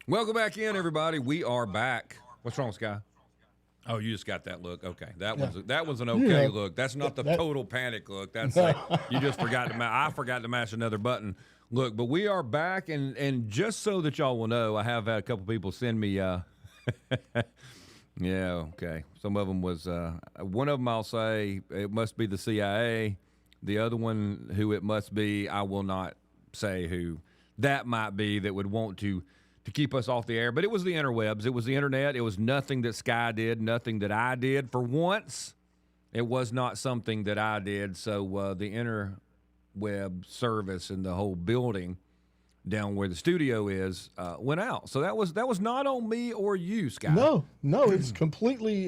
Welcome back in, everybody. We are back. What's wrong, Sky? Oh, you just got that look. Okay, that was an okay look. That's not the total panic look. That's like you just forgot to. I forgot to mash another button. Look, but we are back, and just so that y'all will know, I have had a couple people send me. Yeah, okay. Some of them was one of them. I'll say it must be the CIA. The other one, who it must be, I will not say who that might be. That would want to keep us off the air. But it was the interwebs. It was the internet. It was nothing that Sky did, nothing that I did. For once, it was not something that I did. So the interweb service and the whole building down where the studio is went out. So that was not on me or you, Sky. No, it's completely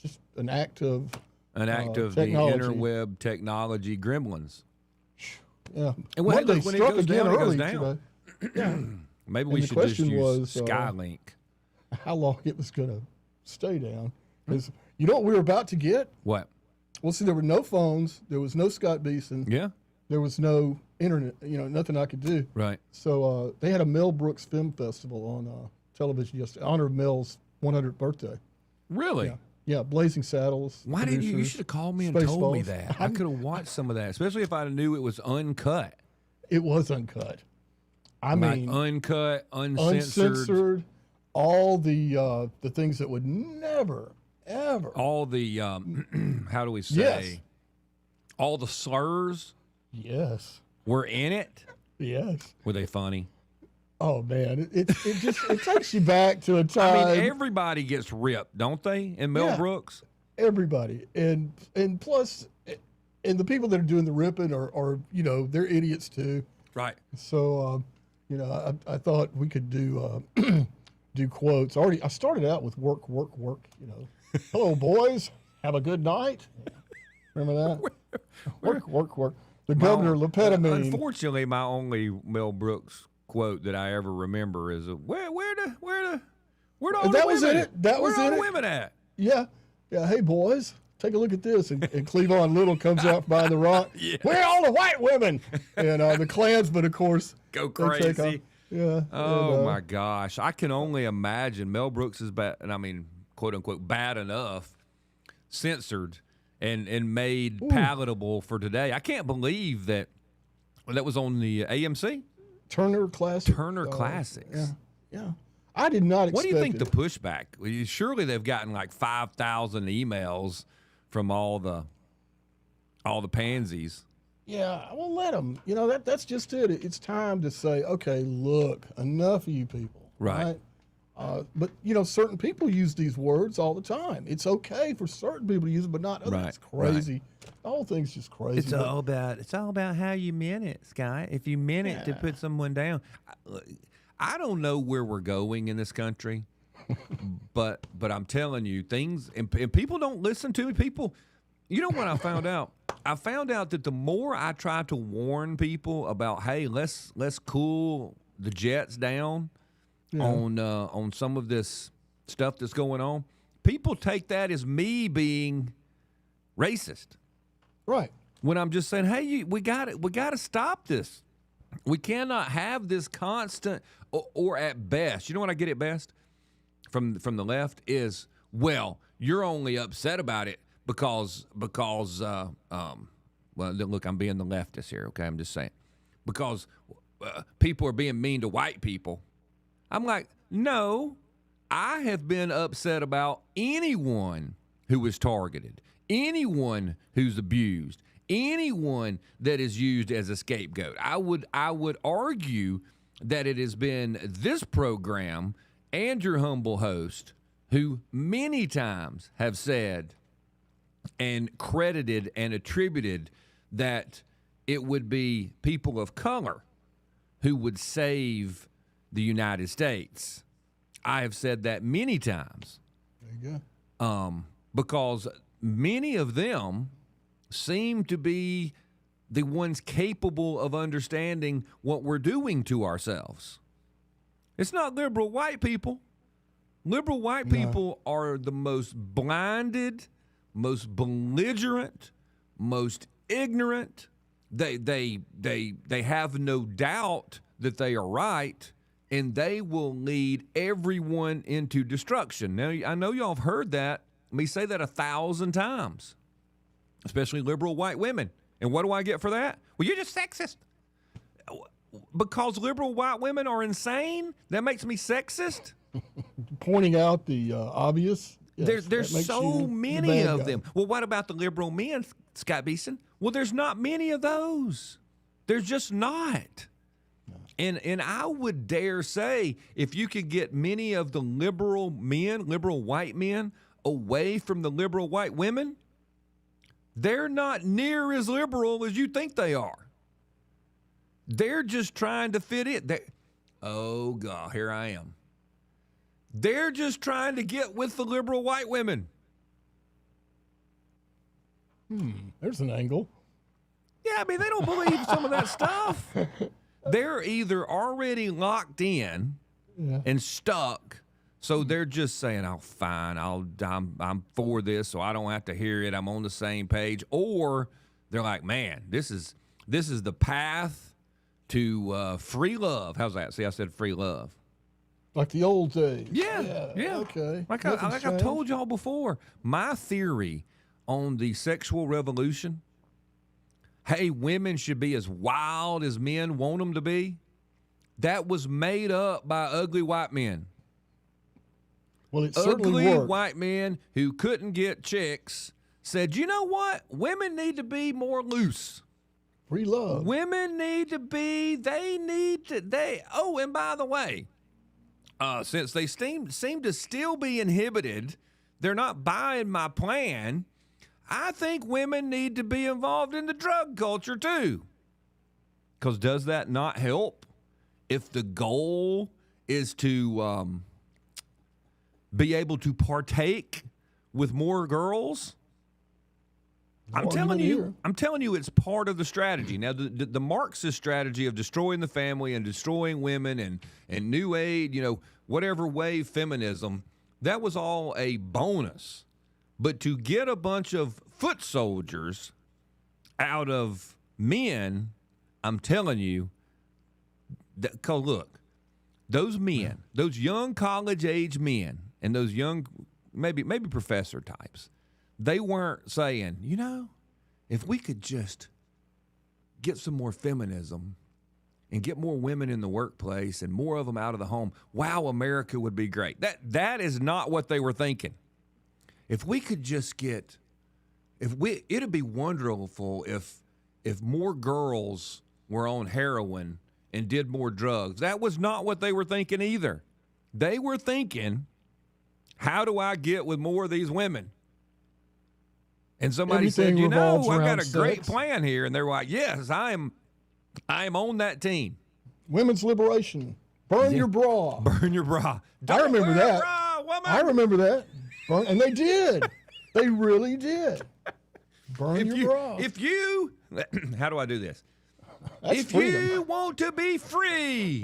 just an act of the interweb technology gremlins. Yeah. And when it goes down, it goes down. Yeah. Maybe we should just use Skylink. How long it was going to stay down. Because you know what we were about to get? What? Well, see, there were no phones. There was no Scott Beason. Yeah. There was no internet, nothing I could do. Right. So they had a Mel Brooks Film Festival on television yesterday, in honor of Mel's 100th birthday. Really? Yeah, Blazing Saddles. Why didn't you? You should have called me and told me that. I could have watched some of that, especially if I knew it was uncut. It was uncut. I mean, uncut, uncensored, all the things that would never, ever. All the how do we say? Yes. All the slurs. Yes. Were in it. Yes. Were they funny? Oh man, it takes you back to a time. I mean, everybody gets ripped, don't they? In Mel Brooks. Everybody, and plus, and the people that are doing the ripping are they're idiots too. Right. So. I thought we could do do quotes. I started out with work. Hello, boys. Have a good night. Remember that? Work. The governor, Lepetamine. Unfortunately, my only Mel Brooks quote that I ever remember is where the all that the was women? In it. That was where in all it. the women at? Yeah. Hey, boys. Take a look at this. And Cleavon Little comes out by the rock. Yeah. Where are all the white women? And the Klansmen, of course, go crazy. Yeah. Oh, my gosh. I can only imagine Mel Brooks is bad, and I mean, quote unquote, bad enough, censored and made palatable for today. I can't believe that was on the AMC? Turner Classics. Classics. Yeah. I did not expect What do you think it. the pushback? Surely they've gotten like 5,000 emails from all the pansies. Yeah, well, let them. That's just it. It's time to say, okay, look, enough of you people. Right. But, certain people use these words all the time. It's okay for certain people to use it, but not others. Right. It's crazy. Right. The whole thing's just crazy. It's all about how you meant it, Sky. If you meant it to put someone down. I don't know where we're going in this country, but I'm telling you, things and people don't listen to me. People, what I found out? I found out that the more I try to warn people about, hey, let's cool the jets down on some of this stuff that's going on, people take that as me being racist. Right. When I'm just saying, hey, we got to stop this. We cannot have this constant, or at best, you know what I get at best from the left is, well, you're only upset about it because well, look, I'm being the leftist here, okay? I'm just saying. Because people are being mean to white people. I'm like, no, I have been upset about anyone who is targeted, anyone who's abused, anyone that is used as a scapegoat. I would argue that it has been this program and your humble host who many times have said and credited and attributed that it would be people of color who would save the United States. I have said that many times. There you go. Because many of them seem to be the ones capable of understanding what we're doing to ourselves. It's not liberal white people. Liberal white people are the most blinded, most belligerent, most ignorant. They have no doubt that they are right, and they will lead everyone into destruction. Now, I know y'all have heard that. Me say that 1,000 times, especially liberal white women. And what do I get for that? Well, you're just sexist. Because liberal white women are insane? That makes me sexist? Pointing out the obvious. Yes, there's so many of them. Well, what about the liberal men, Scott Beason? Well, there's not many of those. There's just not. And I would dare say, if you could get many of the liberal men, liberal white men, away from the liberal white women, they're not near as liberal as you think they are. They're just trying to fit in. Oh, God, here I am. They're just trying to get with the liberal white women. There's an angle. Yeah, I mean, they don't believe some of that stuff. They're either already locked in and stuck, so they're just saying, "Oh, fine, I'm for this, so I don't have to hear it. I'm on the same page." Or they're like, "Man, this is the path to free love." How's that? See, I said free love. Like the old days. Yeah. Okay. Like I told y'all before, my theory on the sexual revolution, hey, women should be as wild as men want them to be, that was made up by ugly white men. Well, it certainly Ugly worked. white men who couldn't get chicks said, you know what? Women need to be more loose. Free love. Women need to be, oh, and by the way, since they seem to still be inhibited, they're not buying my plan. I think women need to be involved in the drug culture too. Because does that not help if the goal is to be able to partake with more girls? I'm telling you, it's part of the strategy. Now, the Marxist strategy of destroying the family and destroying women and New Age, whatever wave feminism, that was all a bonus. But to get a bunch of foot soldiers out of men, I'm telling you, because look, those men, those young college-age men and those young, maybe professor types, they weren't saying, if we could just get some more feminism and get more women in the workplace and more of them out of the home, wow, America would be great. That is not what they were thinking. If we could just get, it'd be wonderful if more girls were on heroin and did more drugs. That was not what they were thinking either. They were thinking, how do I get with more of these women? And somebody said, I got a great plan here. And they're like, yes, I am on that team. Women's liberation. Burn your bra. Burn your bra. I remember that. Bra, woman. I remember that. And they did. They really did. Burn your bra. How do I do this? That's if freedom. you want to be free,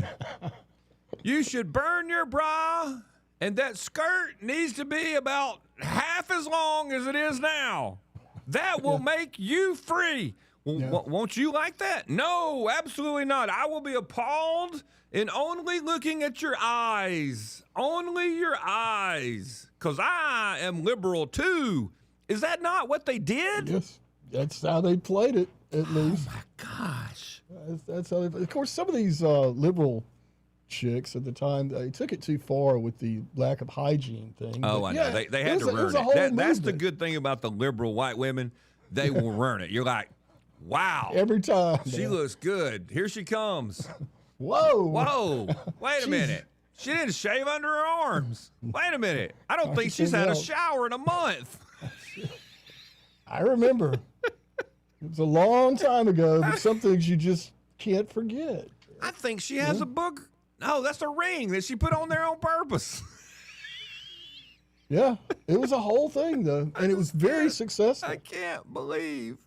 you should burn your bra, and that skirt needs to be about half as long as it is now. That will make you free. Well, won't you like that? No, absolutely not. I will be appalled in only looking at your eyes. Only your eyes. Because I am liberal too. Is that not what they did? Yes. That's how they played it, at least. Oh, my gosh. That's how they. Of course, some of these liberal chicks at the time, they took it too far with the lack of hygiene thing. Oh, I know. They had to ruin it. That's the good thing about the liberal white women. They will ruin it. You're like, wow. Every time. She looks good. Here she comes. Whoa. Wait a minute. She didn't shave under her arms. Wait a minute. I don't think she's had a shower in a month. I remember. It was a long time ago, but some things you just can't forget. I think she has a book. No, that's a ring that she put on there on purpose. Yeah, it was a whole thing, though, and it was very successful. I can't believe.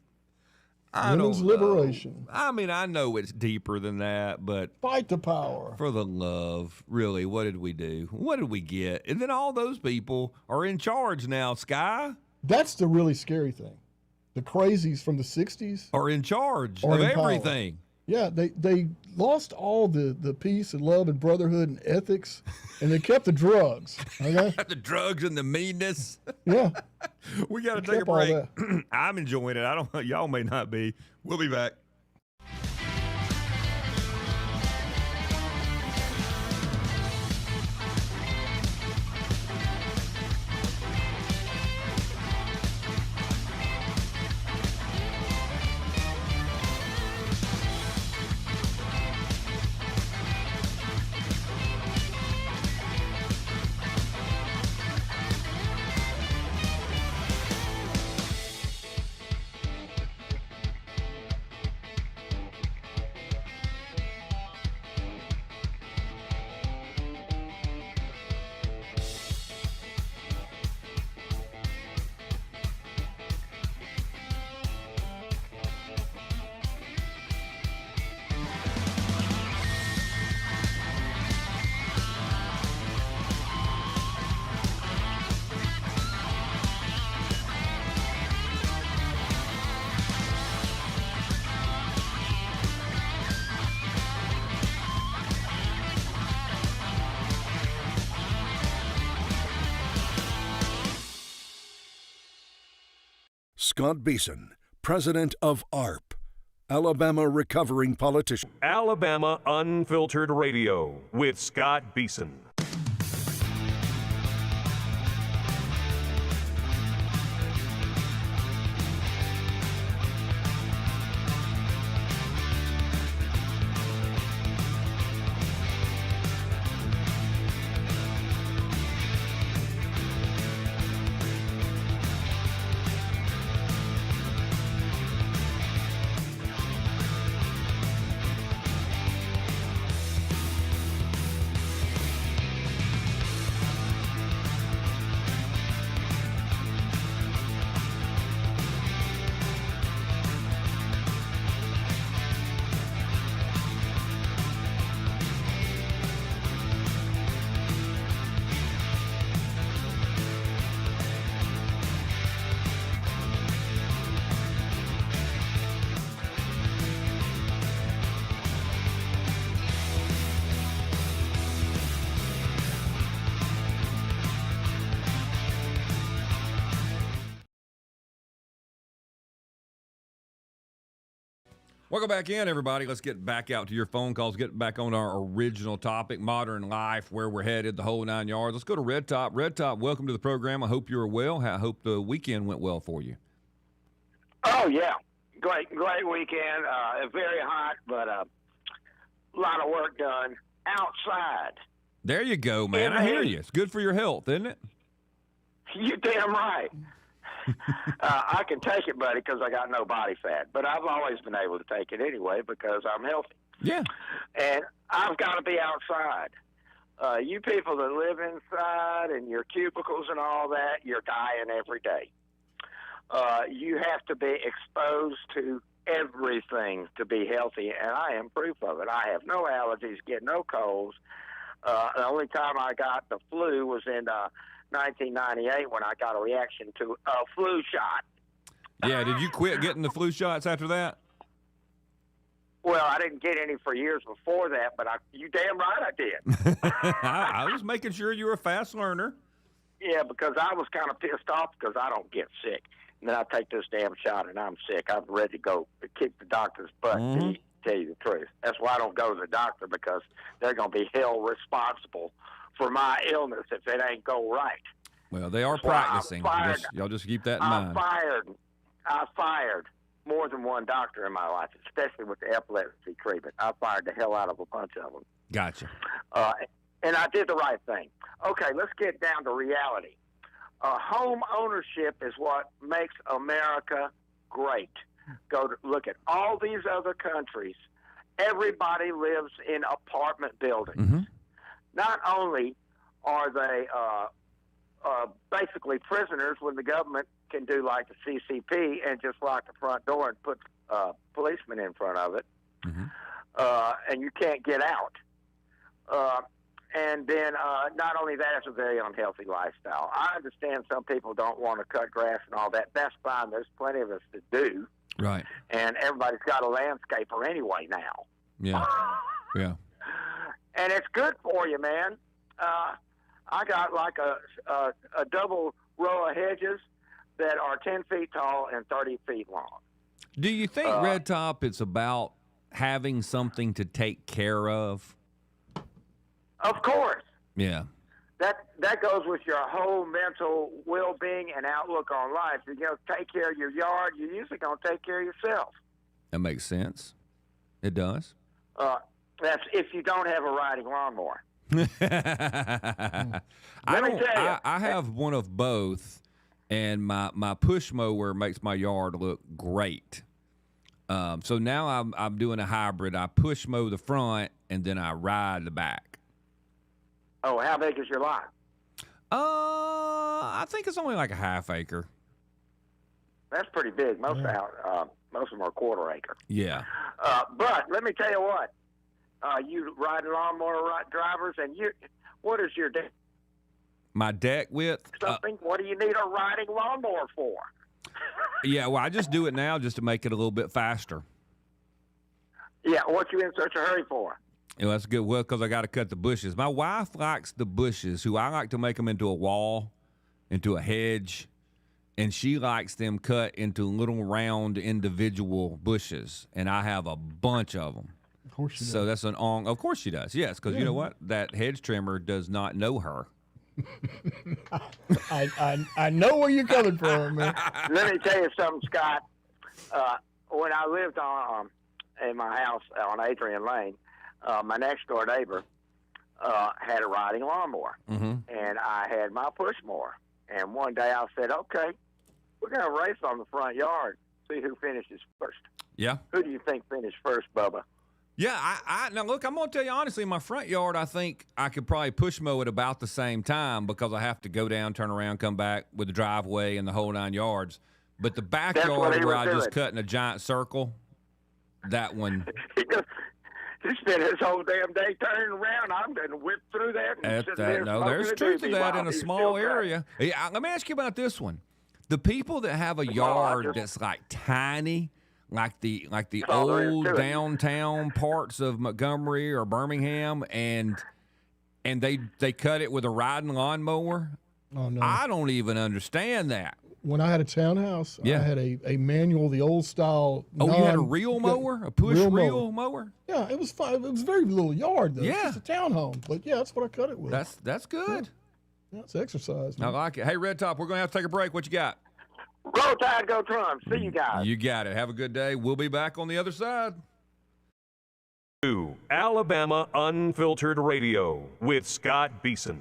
Women's liberation. I mean, I know it's deeper than that, but fight the power. For the love, really, what did we do? What did we get? And then all those people are in charge now, Sky. That's the really scary thing. The crazies from the 60s are in charge of everything. Yeah, they lost all the peace and love and brotherhood and ethics, and they kept the drugs. Okay. The drugs and the meanness. Yeah. We got to They take a kept all break. that. I'm enjoying it. I don't. Y'all may not be. We'll be back. Scott Beason, president of ARP, Alabama Recovering Politician. Alabama Unfiltered Radio with Scott Beason. Welcome back in, everybody. Let's get back out to your phone calls, get back on our original topic, modern life, where we're headed, the whole 9 yards. Let's go to Red Top. Red Top, welcome to the program. I hope you're well. I hope the weekend went well for you. Oh, yeah. Great weekend. Very hot, but a lot of work done outside. There you go, man. I hear you. It's good for your health, isn't it? You're damn right. I can take it, buddy, because I got no body fat. But I've always been able to take it anyway because I'm healthy. Yeah. And I've got to be outside. You people that live inside and your cubicles and all that, you're dying every day. You have to be exposed to everything to be healthy, and I am proof of it. I have no allergies, get no colds. The only time I got the flu was in 1998 when I got a reaction to a flu shot. Yeah, did you quit getting the flu shots after that? Well, I didn't get any for years before that, but you damn right I did. I was making sure you were a fast learner. Yeah, because I was kind of pissed off because I don't get sick. And then I take this damn shot and I'm sick. I'm ready to go kick the doctor's butt, to tell you the truth. That's why I don't go to the doctor, because they're going to be held responsible for my illness if it ain't go right. Well, they are practicing. Y'all just keep that in mind. I fired more than one doctor in my life, especially with the epilepsy treatment. I fired the hell out of a bunch of them. Gotcha. And I did the right thing. Okay, let's get down to reality. Home ownership is what makes America great. Go to look at all these other countries. Everybody lives in apartment buildings. Mm-hmm. Not only are they basically prisoners when the government can do like the CCP and just lock the front door and put policemen in front of it, and you can't get out. And then not only that, it's a very unhealthy lifestyle. I understand some people don't want to cut grass and all that. That's fine. There's plenty of us that do. Right. And everybody's got a landscaper anyway now. Yeah. Yeah. And it's good for you, man. I got like a double row of hedges that are 10 feet tall and 30 feet long. Do you think, Red Top, it's about having something to take care of? Of course. Yeah. That goes with your whole mental well-being and outlook on life. If you're going to take care of your yard, you're usually going to take care of yourself. That makes sense. It does. That's if you don't have a riding lawnmower. I have one of both, and my push mower makes my yard look great. So now I'm doing a hybrid. I push mow the front, and then I ride the back. Oh, how big is your lot? I think it's only like a half acre. That's pretty big. Most of them are quarter acre. Yeah. But let me tell you what. You ride lawnmower drivers, and what is your deck? My deck width? Something? What do you need a riding lawnmower for? Yeah, well, I just do it now just to make it a little bit faster. Yeah, what you in such a hurry for? Yeah, that's good. Well, because I got to cut the bushes. My wife likes the bushes, I like to make them into a wall, into a hedge, and she likes them cut into little round individual bushes, and I have a bunch of them. Of course she does. So that's of course she does, yes, because you know what? That hedge trimmer does not know her. I know where you're coming from, man. Let me tell you something, Scott. When I lived in my house on Adrian Lane, my next door neighbor had a riding lawnmower, and I had my push mower. And one day I said, "Okay, we're going to race on the front yard, see who finishes first." Yeah. Who do you think finished first, Bubba? Yeah, now look, I'm going to tell you honestly, in my front yard, I think I could probably push mow at about the same time because I have to go down, turn around, come back with the driveway and the whole 9 yards. But the backyard where I just cut in a giant circle, that one. He spent his whole damn day turning around. I'm going to whip through that. And there's truth to that in a small area. Yeah, let me ask you about this one. The people that have a yard that's like tiny, like the old downtown parts of Montgomery or Birmingham, and they cut it with a riding lawnmower. Oh no! I don't even understand that. When I had a townhouse, I had a manual, the old style. Oh, you had a reel mower, a push reel mower? Yeah, it was fine. It was a very little yard though. Yeah, it's just a townhome, but yeah, that's what I cut it with. That's good. Yeah, it's exercise. Man. I like it. Hey, Red Top, we're gonna have to take a break. What you got? Roll Tide, go Trump. See you guys. You got it. Have a good day. We'll be back on the other side. Alabama Unfiltered Radio with Scott Beason.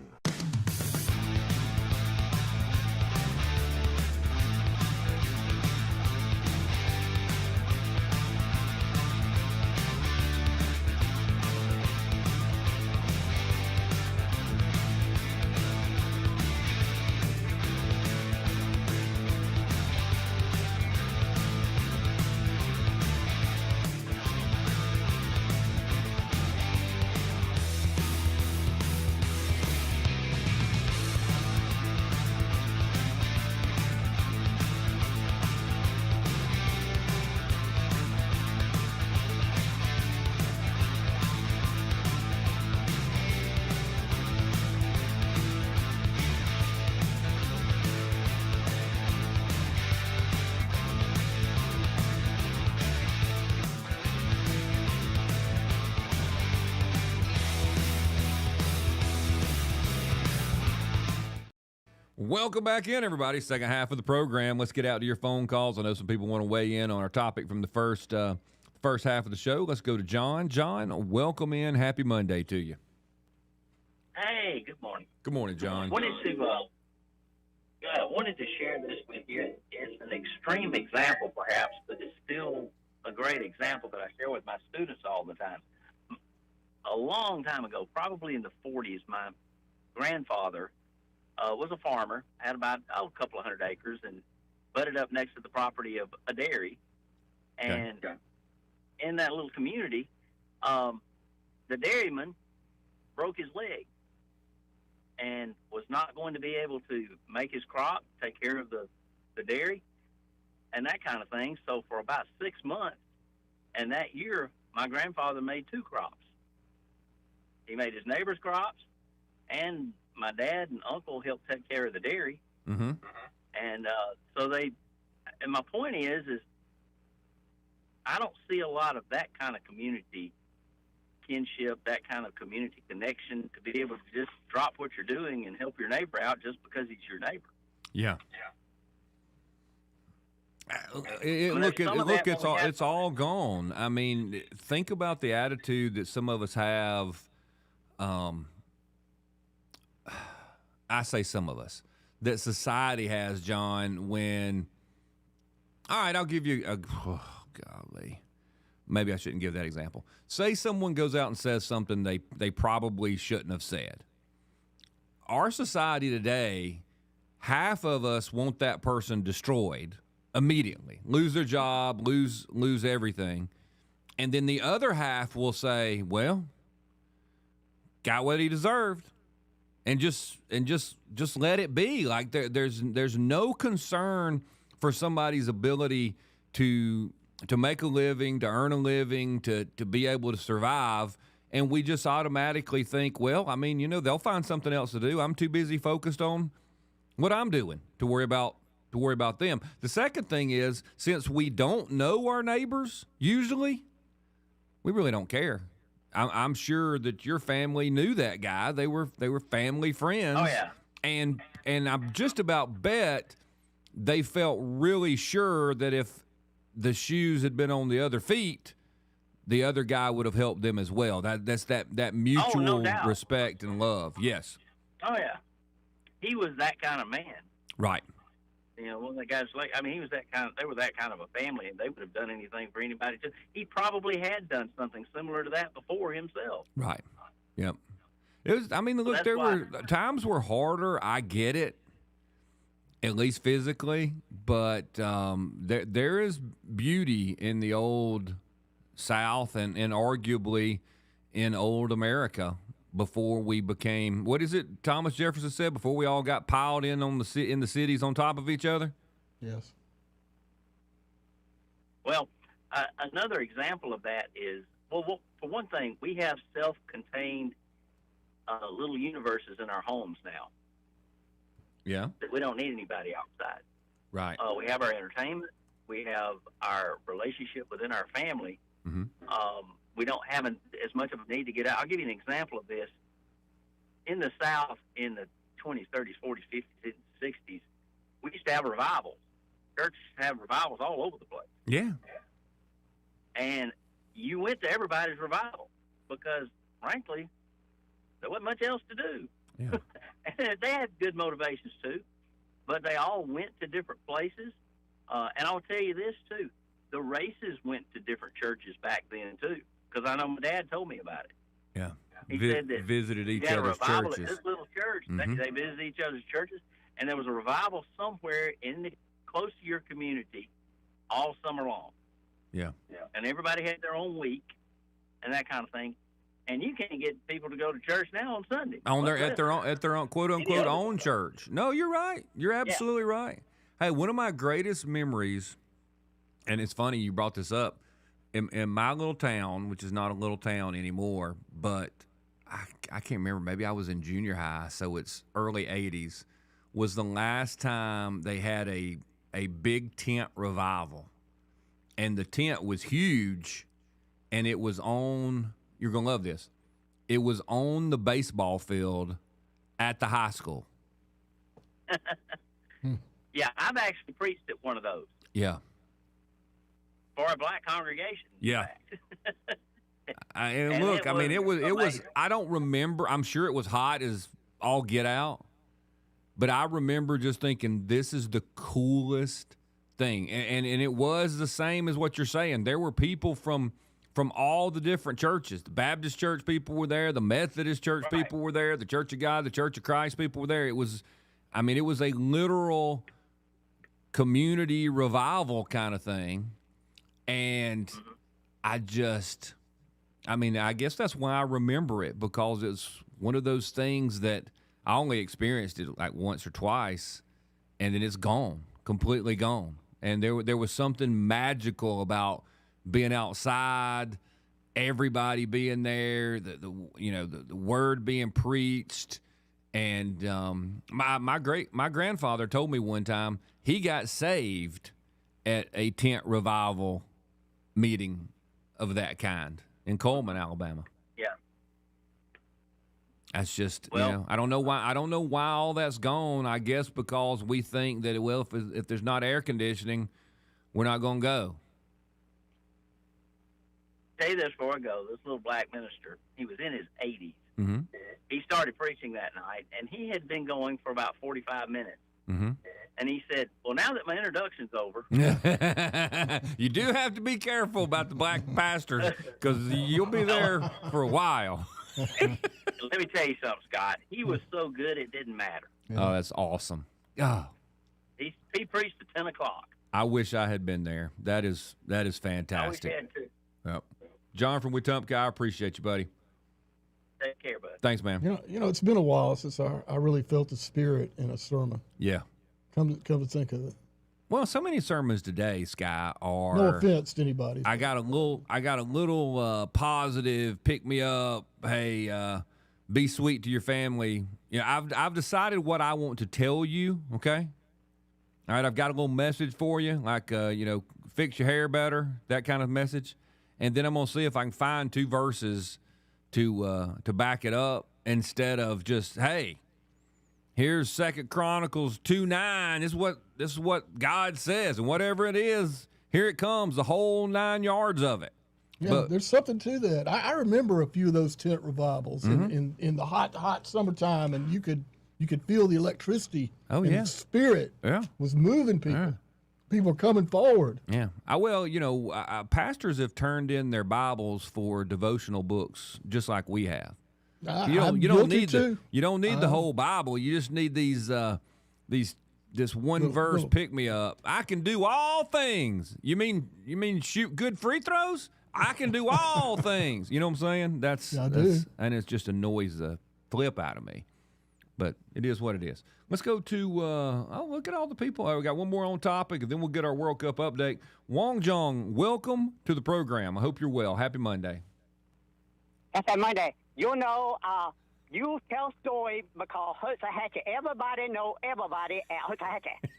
Welcome back in, everybody. Second half of the program. Let's get out to your phone calls. I know some people want to weigh in on our topic from the first half of the show. Let's go to John. John, welcome in. Happy Monday to you. Hey, good morning. Good morning, John. Wanted to share this with you. It's an extreme example, perhaps, but it's still a great example that I share with my students all the time. A long time ago, probably in the 40s, my grandfather was a farmer, had about a couple of hundred acres, and butted up next to the property of a dairy. And in that little community, the dairyman broke his leg and was not going to be able to make his crop, take care of the dairy. and that kind of thing. So for about 6 months, and that year, my grandfather made 2 crops. He made his neighbor's crops, and my dad and uncle helped take care of the dairy. Mm-hmm. And and my point is I don't see a lot of that kind of community kinship, that kind of community connection to be able to just drop what you're doing and help your neighbor out just because he's your neighbor. Yeah. It's all gone. I mean, think about the attitude that some of us have. I say some of us, that society has, John, when, all right, I'll give you golly, maybe I shouldn't give that example. Say someone goes out and says something they probably shouldn't have said. Our society today, half of us want that person destroyed immediately, lose their job, lose everything. And then the other half will say, well, got what he deserved. And just let it be. Like there's no concern for somebody's ability to make a living, to earn a living, to be able to survive, and we just automatically think, well, I mean, they'll find something else to do. I'm too busy focused on what I'm doing to worry about them. The second thing is, since we don't know our neighbors usually, we really don't care. I'm sure that your family knew that guy. They were family friends. Oh, yeah. And I'm just about bet they felt really sure that if the shoes had been on the other feet, the other guy would have helped them as well. That's that mutual no doubt. respect and love. Yes. Oh, yeah. He was that kind of man. Right. One of the guys, he was they were that kind of a family, and they would have done anything for anybody. He probably had done something similar to that before himself. Right. Yep. It was, look, times were harder. I get it, at least physically, but there is beauty in the old South and arguably in old America before we became, what is it Thomas Jefferson said, before we all got piled in the cities on top of each other? Yes. Well, another example of that is, for one thing, we have self-contained little universes in our homes now. Yeah. We don't need anybody outside. Right. We have our entertainment. We have our relationship within our family. Mm-hmm. We don't have as much of a need to get out. I'll give you an example of this. In the South, in the 20s, 30s, 40s, 50s, 60s, we used to have revivals. Churches have revivals all over the place. Yeah. And you went to everybody's revival because, frankly, there wasn't much else to do. Yeah. And they had good motivations, too. But they all went to different places. And I'll tell you this, too. The races went to different churches back then, too. Because I know my dad told me about it. Yeah. He said that visited each had a other's revival churches. at this little church. Mm-hmm. They visited each other's churches, and there was a revival somewhere close to your community all summer long. Yeah. And everybody had their own week and that kind of thing. And you can't get people to go to church now on Sunday. At their own quote unquote own church. No, you're right. You're absolutely right. Hey, one of my greatest memories, and it's funny you brought this up, in my little town, which is not a little town anymore, but I can't remember. Maybe I was in junior high, so it's early 80s, was the last time they had a big tent revival. And the tent was huge, and it was on, you're going to love this, it was on the baseball field at the high school. Yeah, I've actually preached at one of those. Yeah. For a black congregation. Yeah. And look, it was, I don't remember, I'm sure it was hot as all get out, but I remember just thinking, this is the coolest thing. And it was the same as what you're saying. There were people from all the different churches. The Baptist church people were there, the Methodist church people were there, the Church of God, the Church of Christ people were there. It was a literal community revival kind of thing. And I guess that's why I remember it, because it's one of those things that I only experienced it like once or twice, and then it's gone, completely gone. And there was something magical about being outside, everybody being there, the word being preached. And my grandfather told me one time he got saved at a tent revival meeting of that kind in Coleman, Alabama. Yeah. That's just, Well, I don't know why all that's gone. I guess because we think that, well, if there's not air conditioning, we're not going to go. Tell you this before I go. This little black minister, he was in his 80s. Mm-hmm. He started preaching that night, and he had been going for about 45 minutes. Mm-hmm. And he said, well, now that my introduction's over. You do have to be careful about the black pastors because you'll be there for a while. Let me tell you something, Scott. He was so good it didn't matter. Oh, that's awesome. Oh, He preached at 10 o'clock. I wish I had been there. That is I wish he fantastic. had to. Yep. John from Wetumpka, I appreciate you, buddy. Take care, bud. Thanks, man. It's been a while since I really felt the Spirit in a sermon. Yeah. Come to think of it. Well, so many sermons today, Sky, are. No offense to anybody. I got a little positive pick me up. Hey, be sweet to your family. I've decided what I want to tell you. Okay. All right. I've got a little message for you, like fix your hair better, that kind of message, and then I'm gonna see if I can find 2 verses to back it up instead of just, hey, here's 2 Chronicles 2:9. This is what God says, and whatever it is, here it comes, the whole 9 yards of it. Yeah, But- there's something to that. I remember a few of those tent revivals in the hot summertime, and you could feel the electricity. Oh, and yeah. the Spirit Yeah. was moving people. Yeah. People are coming forward. Yeah. Pastors have turned in their Bibles for devotional books, just like we have. I'm You don't guilty need too. the whole Bible. You just need this one verse little- pick me up. I can do all things. You mean shoot good free throws? I can do all things. You know what I'm saying? Yeah, I do. And it just annoys the flip out of me. But it is what it is. Let's go to, look at all the people. We got one more on topic, and then we'll get our World Cup update. Wong Jong, welcome to the program. I hope you're well. Happy Monday. Happy Monday. You tell story because Hootahatchee. Everybody know everybody at Hootahatchee.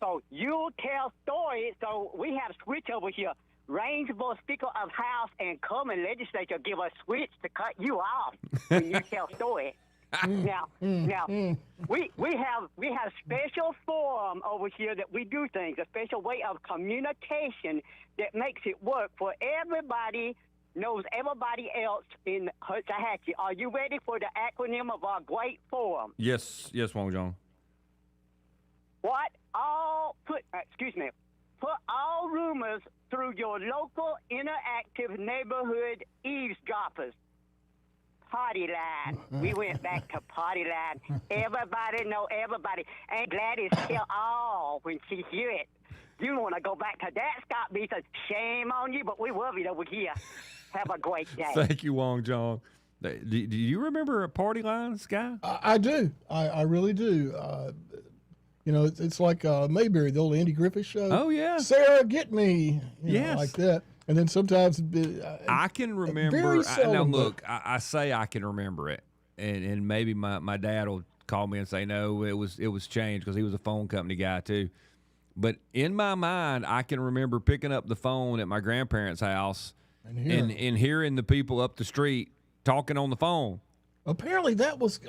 So you tell story. So we have switch over here. Rainsboro Speaker of House and Coleman Legislature give a switch to cut you off when you tell story. Now, we have special forum over here that we do things, a special way of communication that makes it work for everybody, knows everybody else in Hootahatchee. Are you ready for the acronym of our great forum? Yes, Wong Jong. Put all rumors through your local interactive neighborhood eavesdroppers. Party line. We went back to party line. Everybody know everybody. And Gladys tell all when she hear it. You want to go back to that, Scott Beason. Shame on you, but we love it over here. Have a great day. Thank you, Wong Jong. Do you remember a party line, Sky? I do. I really do. It's like Mayberry, the old Andy Griffith show. Oh, yeah. Sarah, get me. Yes. Like that. And then sometimes I can remember. very Now, seldom, look, I say I can remember it, and maybe my dad will call me and say no, it was changed because he was a phone company guy too. But in my mind, I can remember picking up the phone at my grandparents' house and hearing the people up the street talking on the phone. apparently that was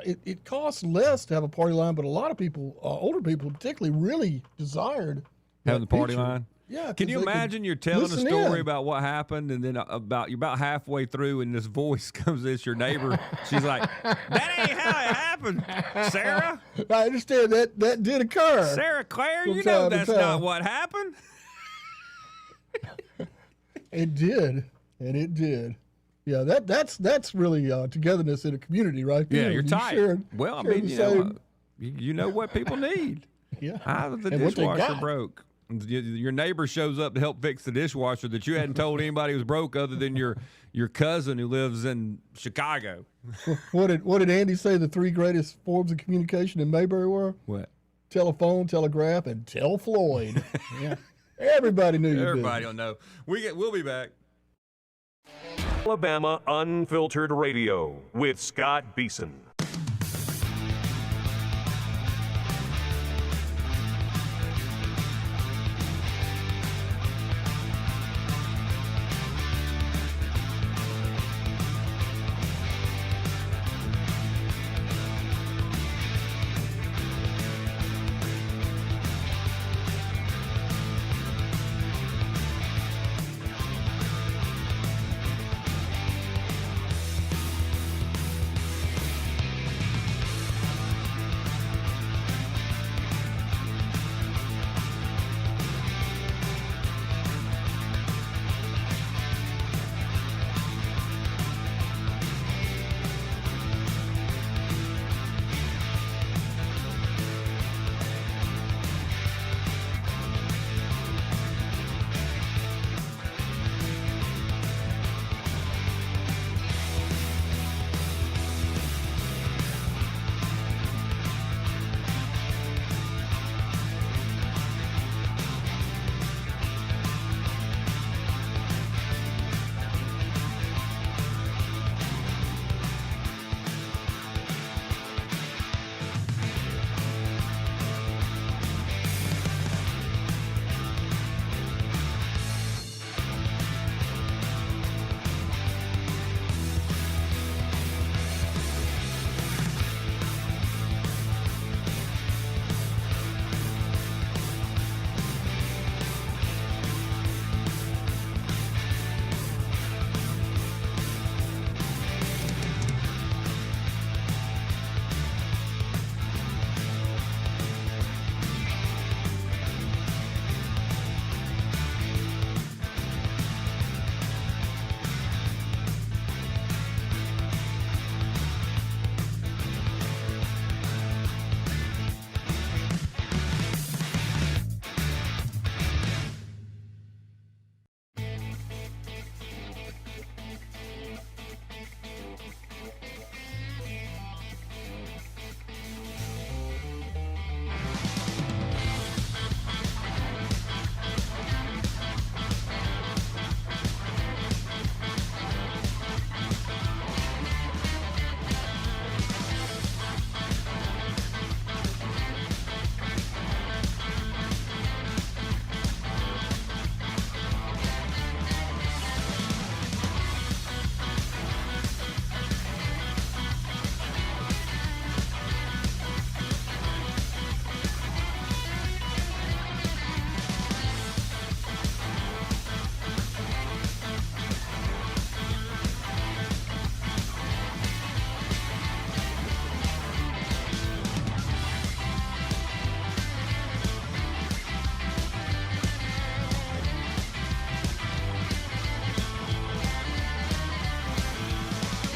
it costs less to have a party line, but a lot of people, older people particularly, really desired Having the that party feature. line. Yeah. Can 'cause you they could imagine you're telling a listen story in. about what happened, and then you're about halfway through, and this voice comes. It's your neighbor. She's like, "That ain't how it happened, Sarah. I understand that did occur. Sarah Claire, From you know time to that's time. not what happened." It did, and it did. Yeah, that's really togetherness in a community, right there. Yeah, you're You tight. shared- Well, I shared mean, the you know, same- you know what people need. yeah. The And what they dishwasher got. broke. Your neighbor shows up to help fix the dishwasher that you hadn't told anybody was broke other than your cousin who lives in Chicago. What did Andy say the three greatest forms of communication in Mayberry were? What? telephone, telegraph, and tell Floyd. Yeah. Everybody knew your Everybody business. will know. We'll be back. Alabama Unfiltered Radio with Scott Beason.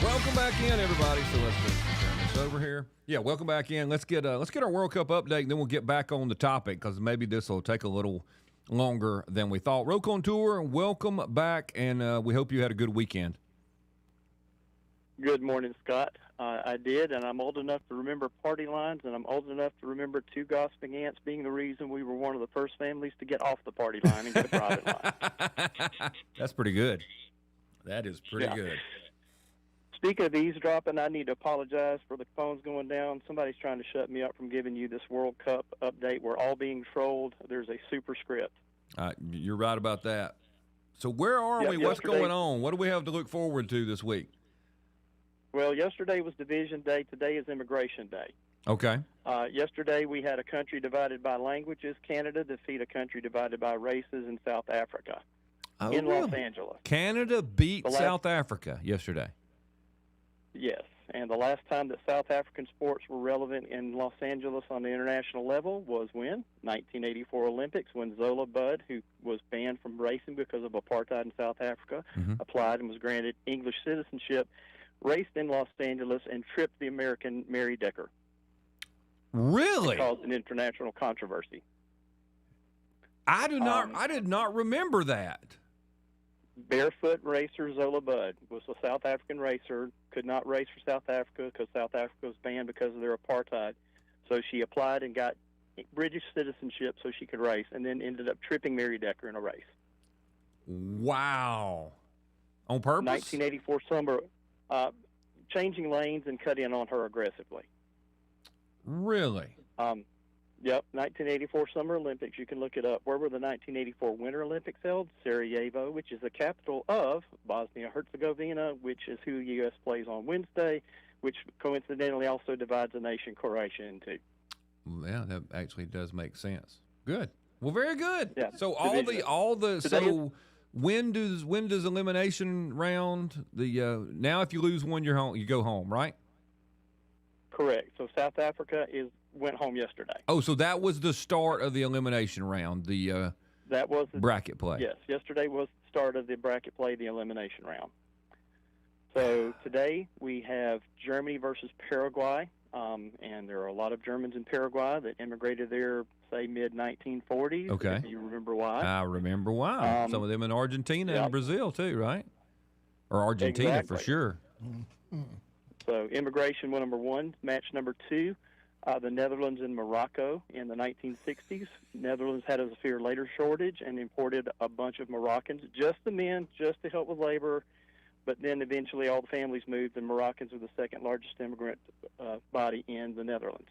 Welcome back in, everybody. So let's turn this over here. Yeah, welcome back in. Let's get our World Cup update, and then we'll get back on the topic because maybe this will take a little longer than we thought. Roke on Tour, welcome back, and we hope you had a good weekend. Good morning, Scott. I did, and I'm old enough to remember party lines, and I'm old enough to remember two gossiping aunts being the reason we were one of the first families to get off the party line and get a private line. That's pretty good. That is pretty good. Speaking of eavesdropping, I need to apologize for the phones going down. Somebody's trying to shut me up from giving you this World Cup update. We're all being trolled. There's a superscript. You're right about that. So where are we? What's going on? What do we have to look forward to this week? Well, yesterday was Division Day. Today is Immigration Day. Okay. Yesterday we had a country divided by languages. Canada defeat a country divided by races in South Africa. Oh, in really? Los Angeles. Canada beat South Africa yesterday. Yes, and the last time that South African sports were relevant in Los Angeles on the international level was when? 1984 Olympics, when Zola Budd, who was banned from racing because of apartheid in South Africa, applied and was granted English citizenship, raced in Los Angeles, and tripped the American Mary Decker. Really? It caused an international controversy. I did not remember that. Barefoot racer Zola Budd was a South African racer, could not race for South Africa because South Africa was banned because of their apartheid. So she applied and got British citizenship so she could race, and then ended up tripping Mary Decker in a race. Wow. On purpose? 1984 summer, changing lanes and cut in on her aggressively. Really? Yep, 1984 Summer Olympics. You can look it up. Where were the 1984 Winter Olympics held? Sarajevo, which is the capital of Bosnia-Herzegovina, which is who the U.S. plays on Wednesday, which coincidentally also divides the nation Croatia in two. Yeah, that actually does make sense. Good. Well, very good. Yeah. So when does elimination round? Now if you lose one, you're home. You go home, right? Correct. So South Africa went home yesterday. Oh, so that was the start of the elimination round, That was the bracket play. Yes, yesterday was the start of the bracket play, the elimination round. So today we have Germany versus Paraguay, and there are a lot of Germans in Paraguay that immigrated there, say, mid-1940s. Okay. If you remember why. I remember why. Some of them in Argentina and Brazil, too, right? Or Argentina for sure. So immigration number one, match number two, the Netherlands and Morocco in the 1960s. Netherlands had a severe labor shortage and imported a bunch of Moroccans, just the men, just to help with labor. But then eventually all the families moved, and Moroccans were the second largest immigrant body in the Netherlands.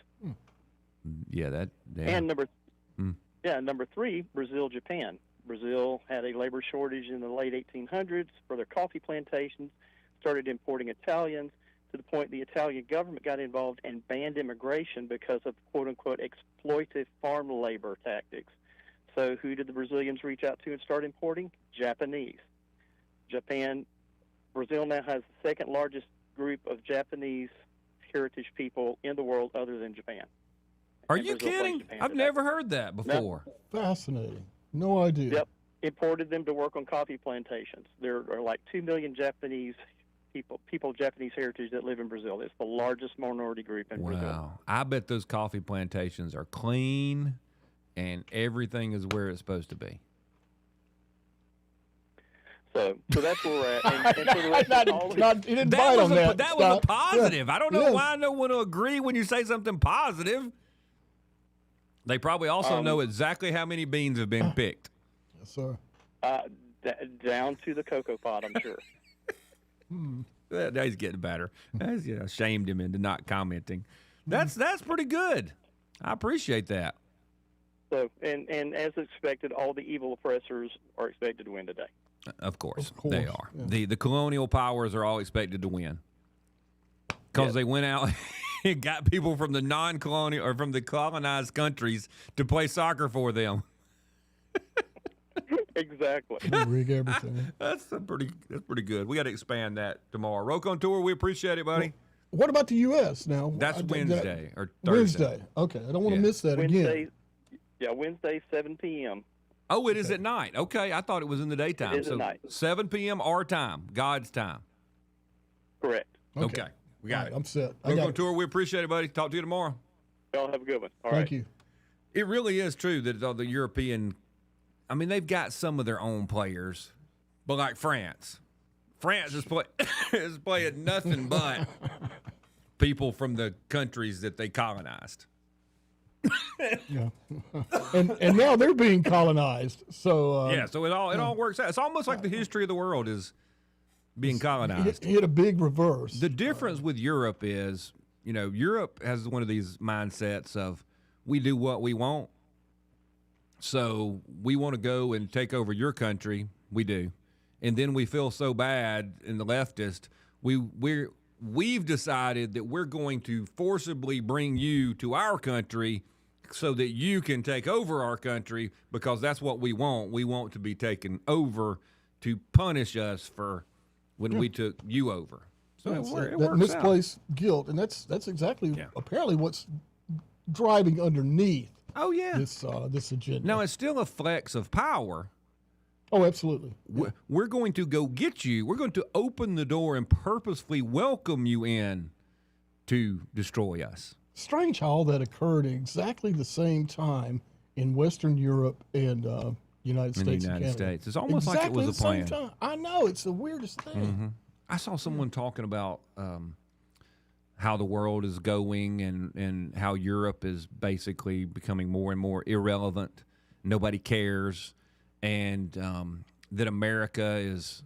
Yeah, And number three, Brazil, Japan. Brazil had a labor shortage in the late 1800s for their coffee plantations, started importing Italians, to the point the Italian government got involved and banned immigration because of quote-unquote exploitive farm labor tactics. So who did the Brazilians reach out to and start importing? Japanese. Brazil now has the second largest group of Japanese heritage people in the world other than Japan. Are you kidding? I've never heard that before. No. Fascinating. No idea. Yep. Imported them to work on coffee plantations. There are like 2 million Japanese people of Japanese heritage that live in Brazil. It's the largest minority group in Brazil. Wow. I bet those coffee plantations are clean and everything is where it's supposed to be. So that's where we're at. And for the rest of all that was a positive. Yeah. I don't know why no one will agree when you say something positive. They probably also know exactly how many beans have been picked. Yes, sir. Down to the cocoa pot, I'm sure. Now he's getting better. I shamed him into not commenting. That's pretty good. I appreciate that. So, and as expected, all the evil oppressors are expected to win today. Of course, they are. Yeah. The colonial powers are all expected to win because they went out and got people from the non-colonial or from the colonized countries to play soccer for them. Exactly. Rig everything. That's pretty good. We got to expand that tomorrow. Roke on Tour, we appreciate it, buddy. Well, what about the U.S. now? That's Wednesday or Thursday. Wednesday. Okay, I don't want to miss that again. Yeah, Wednesday, 7 p.m. Oh, it is at night. Okay, I thought it was in the daytime. It is at night. 7 p.m. our time, God's time. Correct. Okay. We got it. I'm set. Roke on Tour, we appreciate it, buddy. Talk to you tomorrow. Y'all have a good one. All right. Thank you. It really is true that the European, I mean, they've got some of their own players, but like France is playing nothing but people from the countries that they colonized. Yeah, and now they're being colonized. So so it all works out. It's almost like the history of the world is being colonized. Hit a big reverse. The difference with Europe is, Europe has one of these mindsets of we do what we want. So we want to go and take over your country. We do, and then we feel so bad in the leftist. We've decided that we're going to forcibly bring you to our country so that you can take over our country because that's what we want. We want to be taken over to punish us for when we took you over. So it that works misplaced guilt, and that's exactly apparently what's driving underneath. Oh yeah, this agenda. Now it's still a flex of power. Oh, absolutely. We're going to go get you. We're going to open the door and purposefully welcome you in to destroy us. Strange how all that occurred at exactly the same time in Western Europe and United States and Canada. It's almost like it was a plan. I know. It's the weirdest thing. Mm-hmm. I saw someone talking about how the world is going and how Europe is basically becoming more and more irrelevant. Nobody cares. And that America is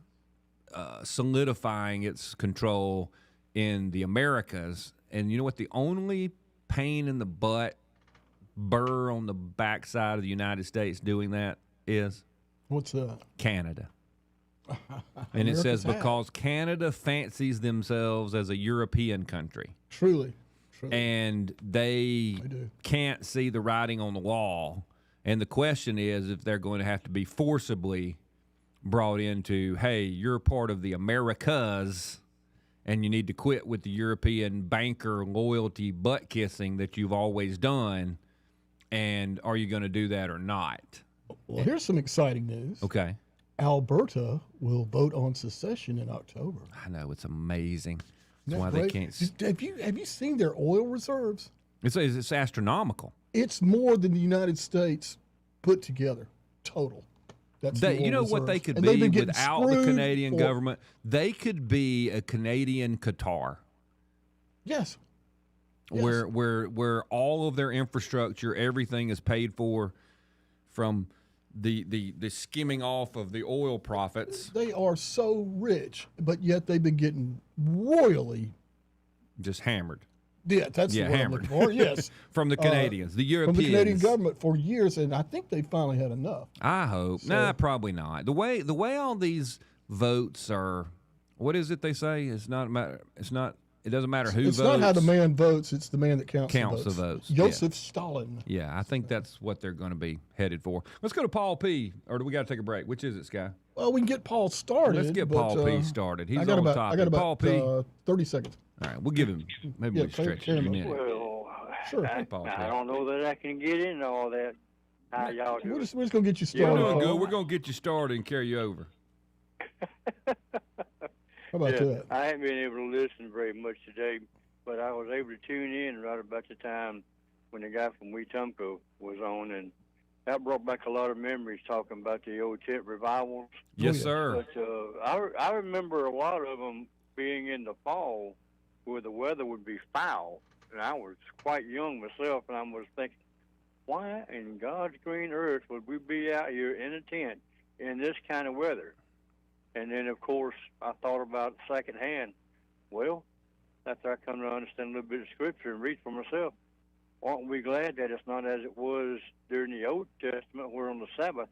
solidifying its control in the Americas. And you know what? The only pain in the butt, burr on the backside of the United States doing that is? What's that? Canada. And it says because Canada fancies themselves as a European country. Truly. And they can't see the writing on the wall. And the question is if they're going to have to be forcibly brought into, hey, you're part of the Americas, and you need to quit with the European banker loyalty butt kissing that you've always done. And are you going to do that or not? Well, here's some exciting news. Okay. Alberta will vote on secession in October. I know, it's amazing. That's why great? they can't. Have you seen their oil reserves? It's astronomical. It's more than the United States put together, total. That's You know what they could be without the Canadian government? They could be a Canadian Qatar. Yes. Where all of their infrastructure, everything is paid for from the skimming off of the oil profits. They are so rich, but yet they've been getting royally just hammered. Yeah, that's the word I'm looking for. Yes, from the Canadians, the Europeans, from the Canadian government for years, and I think they finally had enough. I hope. So, nah, probably not. The way all these votes are, what is it they say? It's not matter. It's not. It doesn't matter who votes. It's not how the man votes. It's the man that counts the votes. Joseph Stalin. Yeah, I think that's what they're going to be headed for. Let's go to Paul P. Or do we got to take a break? Which is it, Sky? Well, we can get Paul started. Let's get Paul P. started. He's on top. I got about Paul P. 30 seconds. All right, we'll give him. Maybe we stretch it a minute. Well, sure. I don't know that I can get into all that. How y'all do? We're just going to get you started. You're doing good. We're going to get you started and carry you over. How about that? I haven't been able to listen very much today, but I was able to tune in right about the time when the guy from Wetumpka was on, and that brought back a lot of memories talking about the old tent revivals. Yes, sir. But I remember a lot of them being in the fall where the weather would be foul, and I was quite young myself, and I was thinking, why in God's green earth would we be out here in a tent in this kind of weather? And then, of course, I thought about secondhand. Well, after I come to understand a little bit of Scripture and read for myself, aren't we glad that it's not as it was during the Old Testament, where on the Sabbath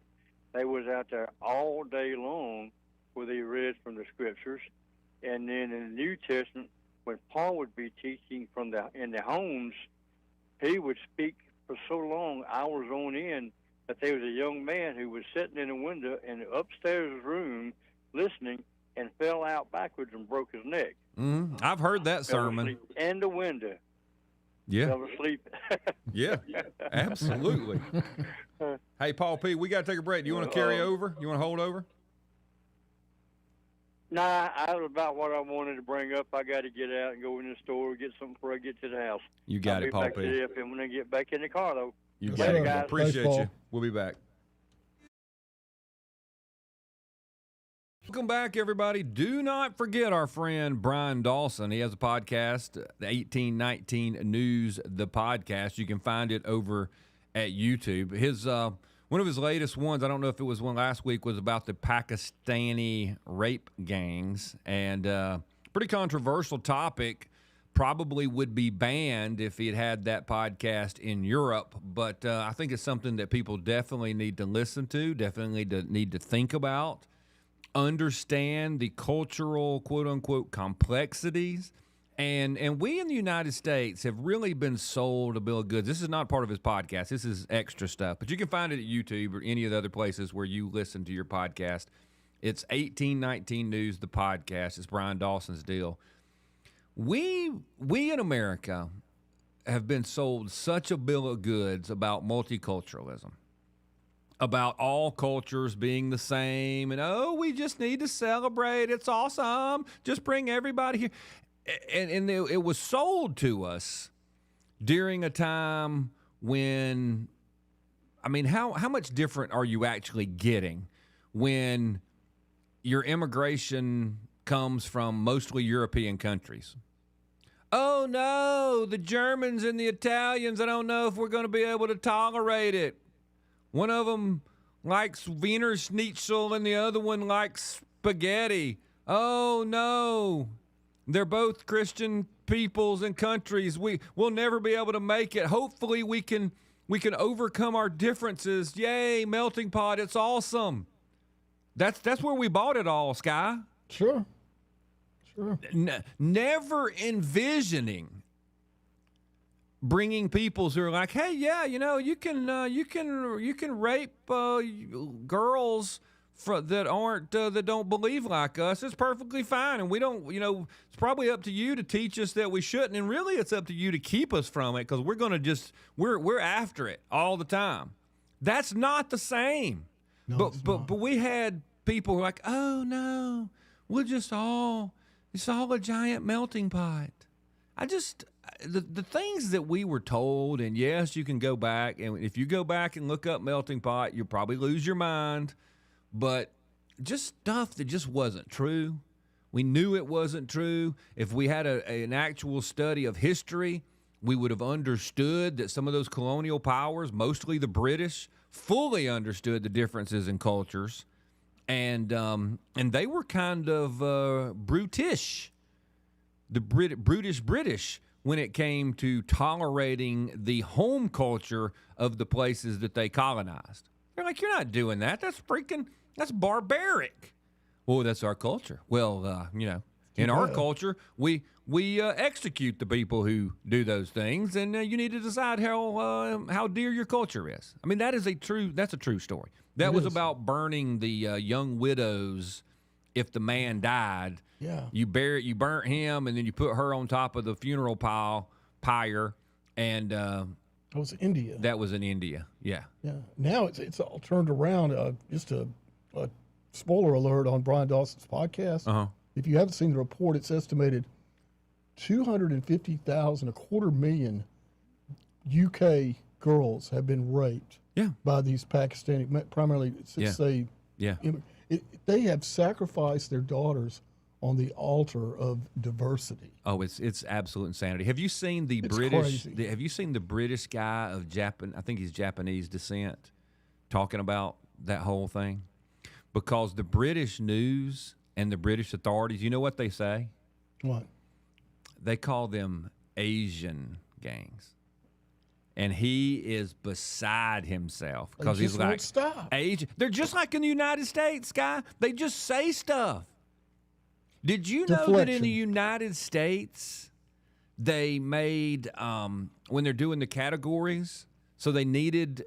they was out there all day long where they read from the Scriptures, and then in the New Testament, when Paul would be teaching in the homes, he would speak for so long, hours on end, that there was a young man who was sitting in a window in the upstairs room listening and fell out backwards and broke his neck. I've heard that sermon. In the window. Yeah. Fell asleep. Yeah, absolutely. Hey, Paul P., we got to take a break. Do you want to carry over? You want to hold over? Nah, that was about what I wanted to bring up. I got to get out and go in the store, get something before I get to the house. You got it, Paul P. I'll be back to the FM when I get back in the car, though. You got it, guys. Appreciate Thanks, you. We'll be back. Welcome back, everybody. Do not forget our friend Brian Dawson. He has a podcast, the 1819 News, the podcast. You can find it over at YouTube. His one of his latest ones, I don't know if it was one last week, was about the Pakistani rape gangs, and pretty controversial topic. Probably would be banned if he had that podcast in Europe, but I think it's something that people definitely need to listen to, definitely need to think about. Understand the cultural, quote-unquote, complexities. And we in the United States have really been sold a bill of goods. This is not part of his podcast. This is extra stuff. But you can find it at YouTube or any of the other places where you listen to your podcast. It's 1819 News, the podcast. It's Brian Dawson's deal. We in America have been sold such a bill of goods about multiculturalism, about all cultures being the same, and, we just need to celebrate. It's awesome. Just bring everybody here. And it was sold to us during a time when, I mean, how much different are you actually getting when your immigration comes from mostly European countries? oh no, the Germans and the Italians, I don't know if we're going to be able to tolerate it. One of them likes Wiener Schnitzel and the other one likes spaghetti. Oh no, they're both Christian peoples and countries. We'll never be able to make it. Hopefully we can overcome our differences. Yay, melting pot, it's awesome. That's where we bought it all, Sky. Sure. Never envisioning bringing peoples who are like, hey, yeah, you can rape girls that don't believe like us. It's perfectly fine, and we don't. It's probably up to you to teach us that we shouldn't, and really, it's up to you to keep us from it because we're gonna we're after it all the time. That's not the same. No, but we had people who are like, oh no, it's all a giant melting pot. The things that we were told, and yes, you can go back, and if you go back and look up melting pot, you'll probably lose your mind, but just stuff that just wasn't true. We knew it wasn't true. If we had an actual study of history, we would have understood that some of those colonial powers, mostly the British, fully understood the differences in cultures. And they were kind of brutish, the British, when it came to tolerating the home culture of the places that they colonized. They're like, you're not doing that. That's barbaric. Well, that's our culture. Well, in our culture, we execute the people who do those things, and you need to decide how dear your culture is. I mean, that's a true story. That was about burning the young widows if the man died. Yeah. You burnt him, and then you put her on top of the funeral pyre, and that was India. That was in India. Yeah. Yeah. Now it's all turned around. Just a spoiler alert on Brian Dawson's podcast. Uh-huh. If you haven't seen the report, it's estimated 250,000, a 250,000 UK girls have been raped. Yeah. By these Pakistani, primarily, they have sacrificed their daughters on the altar of diversity. Oh, it's absolute insanity. Have you seen the Have you seen the British guy of I think he's Japanese descent, talking about that whole thing? Because the British news and the British authorities, you know what they say? What? They call them Asian gangs. And he is beside himself because he's like, stop. They're just like in the United States, guy. They just say stuff. Did you know that in the United States, they made, when they're doing the categories, so they needed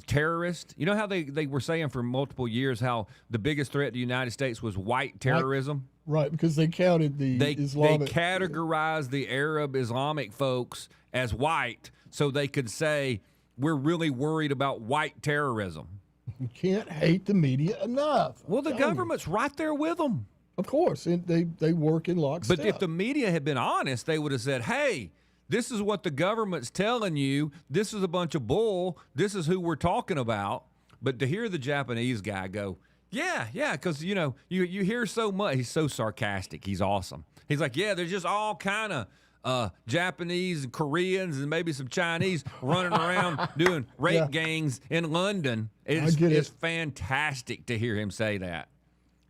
terrorists? You know how they were saying for multiple years how the biggest threat to the United States was white terrorism? Right, because they counted the Islamic. They categorized the Arab Islamic folks as white so they could say, we're really worried about white terrorism. You can't hate the media enough. Well, the government's right there with them. Of course, and they work in lockstep. But if the media had been honest, they would have said, hey, this is what the government's telling you. This is a bunch of bull. This is who we're talking about. But to hear the Japanese guy go, yeah, because, you hear so much. He's so sarcastic. He's awesome. He's like, yeah, there's just all kind of Japanese and Koreans and maybe some Chinese running around doing rape gangs in London. It's fantastic to hear him say that.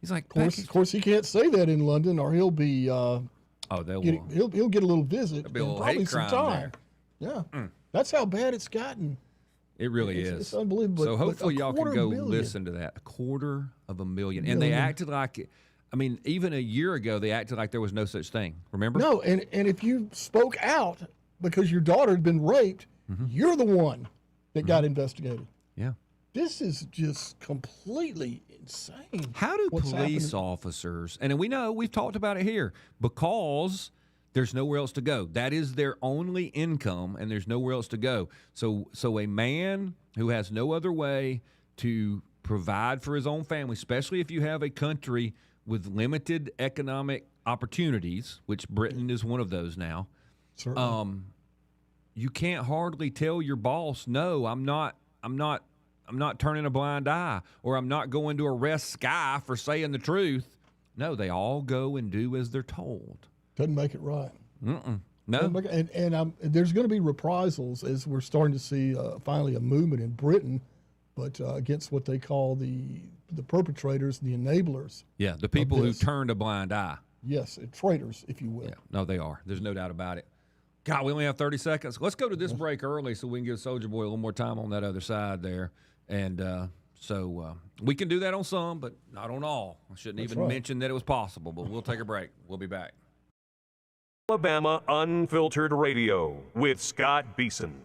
He's like, of course, he can't say that in London, or he'll be. He'll get a little visit and probably some time. There. Yeah, that's how bad it's gotten. It really is. It's unbelievable. So hopefully y'all can go listen to that. 250,000, and they acted like. I mean, even a year ago, they acted like there was no such thing. Remember? No, and if you spoke out because your daughter had been raped, you're the one that got investigated. Yeah. This is just completely insane. How do police officers, and we've talked about it here, because there's nowhere else to go. That is their only income, and there's nowhere else to go. So a man who has no other way to provide for his own family, especially if you have a country with limited economic opportunities, which Britain is one of those now. Certainly. You can't hardly tell your boss, no, I'm not turning a blind eye, or I'm not going to arrest Sky for saying the truth. No, they all go and do as they're told. Doesn't make it right. No. And there's going to be reprisals as we're starting to see finally a movement in Britain, but against what they call the perpetrators, the enablers. Yeah, the people who turned a blind eye. Yes, traitors, if you will. Yeah, no, they are. There's no doubt about it. God, we only have 30 seconds. Let's go to this break early so we can give Soldier Boy a little more time on that other side there. And so we can do that on some, but not on all. I shouldn't even mention that it was possible, but we'll take a break. We'll be back. Alabama Unfiltered Radio with Scott Beason.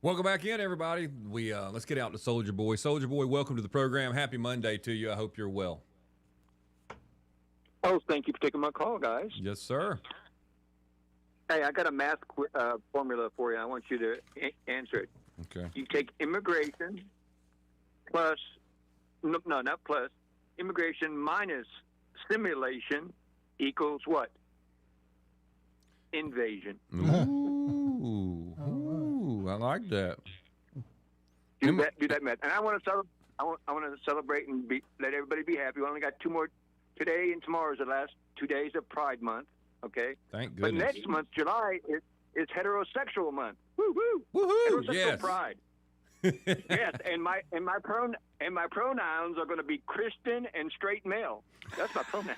Welcome back in, everybody. Let's get out to Soldier Boy. Soldier Boy, welcome to the program. Happy Monday to you. I hope you're well. Oh, thank you for taking my call, guys. Yes, sir. Hey, I got a math formula for you. I want you to answer it. Okay. You take immigration plus, no, not plus, immigration minus simulation equals what? Invasion. Ooh, I like that. Do that math. And I want to celebrate and let everybody be happy. We only got 2 more. Today and tomorrow is the last 2 days of Pride Month. Okay. Thank goodness. But next month, July, is heterosexual month. Woo woo. Woohoo! Heterosexual Yes. pride. Yes, and my pronouns are going to be Christian and straight male. That's my pronouns.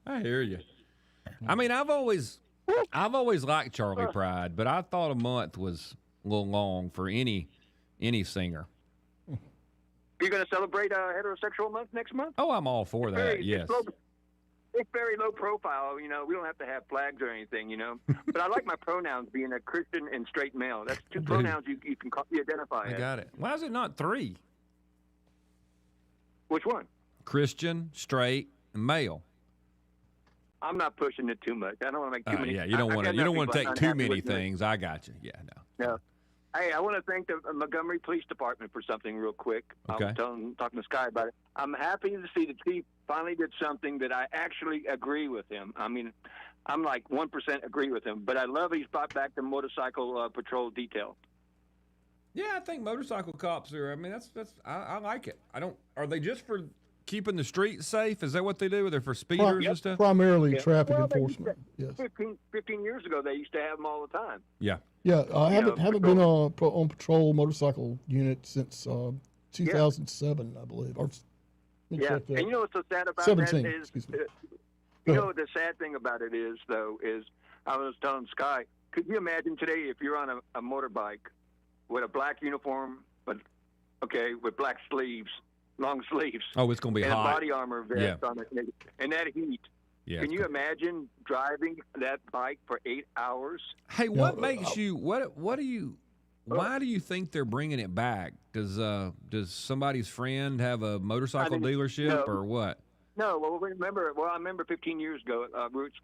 I hear you. I mean, I've always liked Charlie Pride, but I thought a month was a little long for any singer. You're going to celebrate heterosexual month next month? Oh, I'm all for that. Yes. It's very low profile. You know, we don't have to have flags or anything. You know, but I like my pronouns being a Christian and straight male. That's 2 pronouns you can identify. I got it. Why is it not 3? Which one? Christian, straight, and male. I'm not pushing it too much. I don't want to make too many. Yeah, you don't want to take too many things. I got you. Yeah, no. Hey, I want to thank the Montgomery Police Department for something real quick. Okay. I was talking to Sky about it. I'm happy to see the chief finally did something that I actually agree with him. I mean, I'm like 1% agree with him, but I love he's brought back the motorcycle patrol detail. Yeah, I think motorcycle cops are. I mean, I like it. I don't. Are they just for keeping the streets safe? Is that what they do? Are they for speeders and stuff? Primarily traffic Well, enforcement. Yes. 15 years ago, they used to have them all the time. Yeah. Yeah, I haven't patrol. been on patrol motorcycle unit since 2007, I believe. Or, let me Yeah, check that. and you know what's so sad about 17, that is, excuse me. you know what the sad thing about it is, though, is I was telling Sky, could you imagine today if you're on a motorbike with a black uniform, but with black sleeves, long sleeves, Oh, it's going to be and hot. a body armor vest on it, and that heat. Yeah. Can you imagine driving that bike for 8 hours? Hey, what makes you? What do you? Why do you think they're bringing it back? Does somebody's friend have a motorcycle dealership or what? No, well, I remember 15 years ago,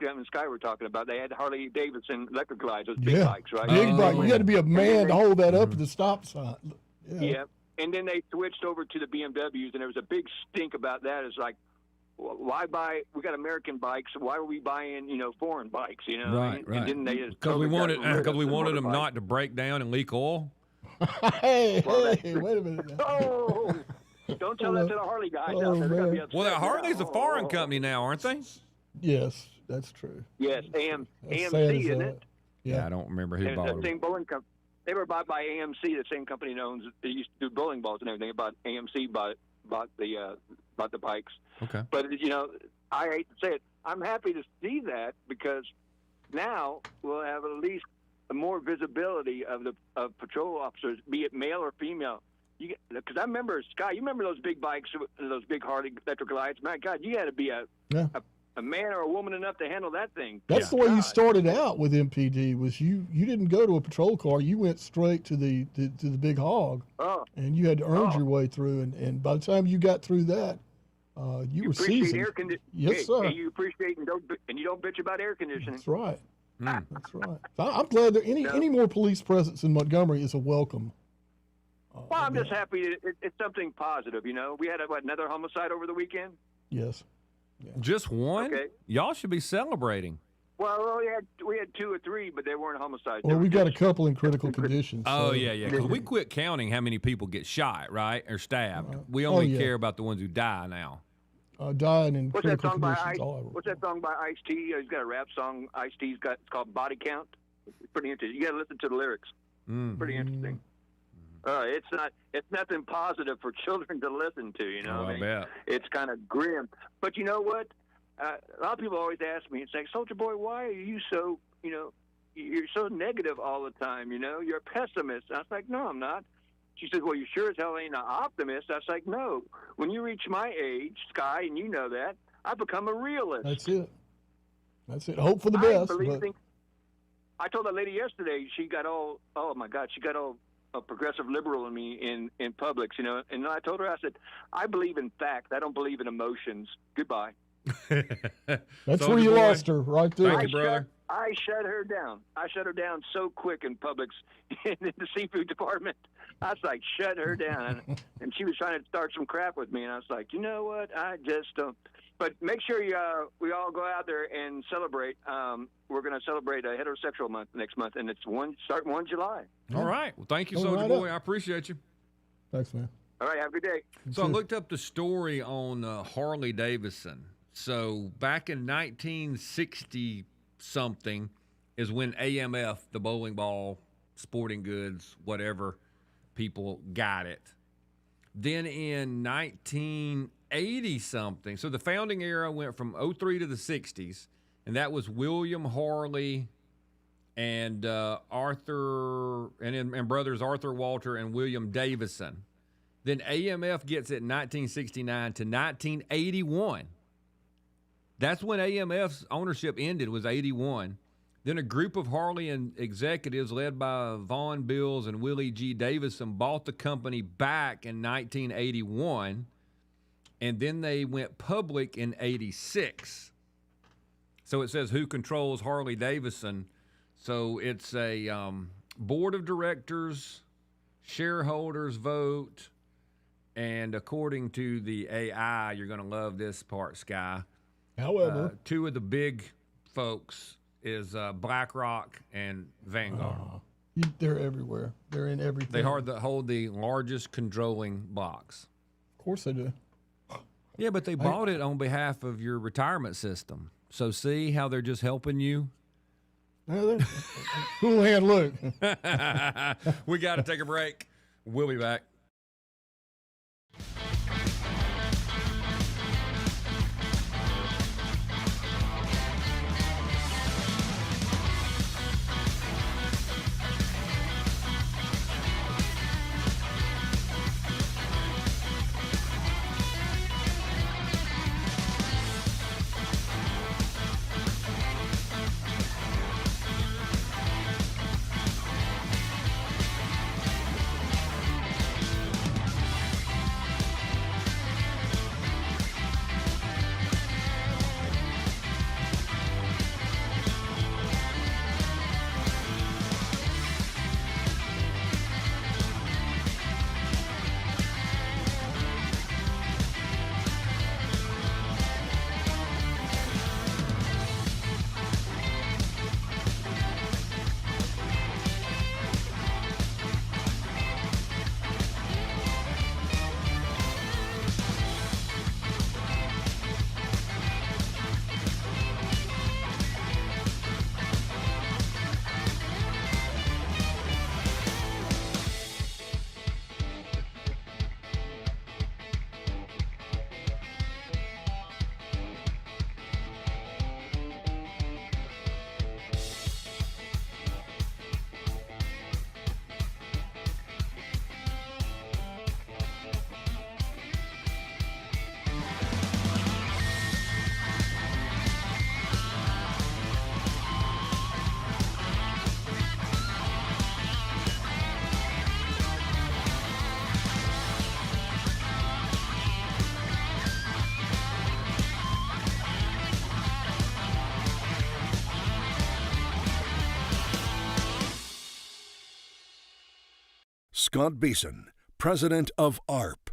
Scam and Sky were talking about, they had Harley Davidson electric glides, those big bikes, right? Big bike. You had to be a man to hold that up at the stop sign. Yeah. And then they switched over to the BMWs, and there was a big stink about that. It's like, why buy? We got American bikes. Why are we buying, foreign bikes? Right. And didn't they just Because we wanted them motorbike. not to break down and leak oil. Hey, wait a minute. Oh, don't tell that to the Harley guys out there. They're gonna be upset. Well, that Harley's a foreign company now, aren't they? Yes, that's true. Yes, That's AMC, sad as isn't that. it? Yeah, I don't remember who And bought it's them. the same bowling company. They were bought by AMC, the same company that owns. They used to do bowling balls and everything. But AMC bought the bikes. Okay. But I hate to say it. I'm happy to see that because now we'll have at least more visibility of patrol officers, be it male or female. Because I remember, Scott, you remember those big bikes, those big Harley electric lights? My God, you had to be a man or a woman enough to handle that thing. That's the way you started out with MPD. Was you didn't go to a patrol car. You went straight to the big hog, and you had to earn your way through. And by the time you got through that, you were seasoned. Air conditioning. Yes, sir. You appreciate and you don't bitch about air conditioning. That's right. That's right. So I'm glad that any more police presence in Montgomery is a welcome. Well, I'm just happy it's something positive. We had another homicide over the weekend. Yes. Yeah. Just one? Okay. Y'all should be celebrating. Well, we had 2 or 3, but they weren't homicides. Well, we got a couple in critical condition. Oh, so- yeah. Because we quit counting how many people get shot, right, or stabbed. We Oh, only yeah. care about the ones who die now. Dying in What's that critical song by conditions all over. What's that song by Ice-T? He's got a rap song. Ice-T's got. It's called Body Count. It's pretty interesting. You got to listen to the lyrics. Pretty interesting. It's nothing positive for children to listen to. I bet. It's kind of grim. But you know what? A lot of people always ask me, it's like, Soldier Boy, why are you so, you're so negative all the time? You're a pessimist. I was like, no, I'm not. She said, well, you sure as hell ain't an optimist. I was like, no. When you reach my age, Sky, and you know that, I become a realist. That's it. Hope for the best. I told that lady yesterday, she got all a progressive liberal in me in Publix, and I told her, I said, I believe in fact. I don't believe in emotions. Goodbye. That's where you lost her, right there. Thank you, brother. I shut her down. I shut her down so quick in Publix in the seafood department. I was like, shut her down. And she was trying to start some crap with me, and I was like, you know what? I just don't. But make sure we all go out there and celebrate. We're going to celebrate a heterosexual month next month, and it's starting 1 July. All right. Well, thank you, Coming Soldier right Boy. up. I appreciate you. Thanks, man. All right, have a good day. So I looked up the story on Harley Davidson. So back in 1960-something is when AMF, the bowling ball, sporting goods, whatever, people got it. Then in 1980-something, so the founding era went from 03 to the 60s, and that was William Harley and Arthur, and brothers Arthur Walter and William Davison. Then AMF gets it in 1969 to 1981. That's when AMF's ownership ended, was 81. Then a group of Harley and executives led by Vaughn Bills and Willie G. Davison bought the company back in 1981, and then they went public in 86. So it says who controls Harley Davidson. So it's a board of directors, shareholders vote, and according to the AI, you're going to love this part, Sky. However, 2 of the big folks is BlackRock and Vanguard. They're everywhere. They're in everything. They hold the largest controlling box. Of course they do. Yeah, but they bought it on behalf of your retirement system. So see how they're just helping you? Cool hand, Luke. We got to take a break. We'll be back. Scott Beason, president of ARP,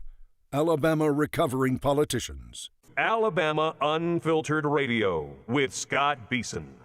Alabama Recovering Politicians. Alabama Unfiltered Radio with Scott Beason.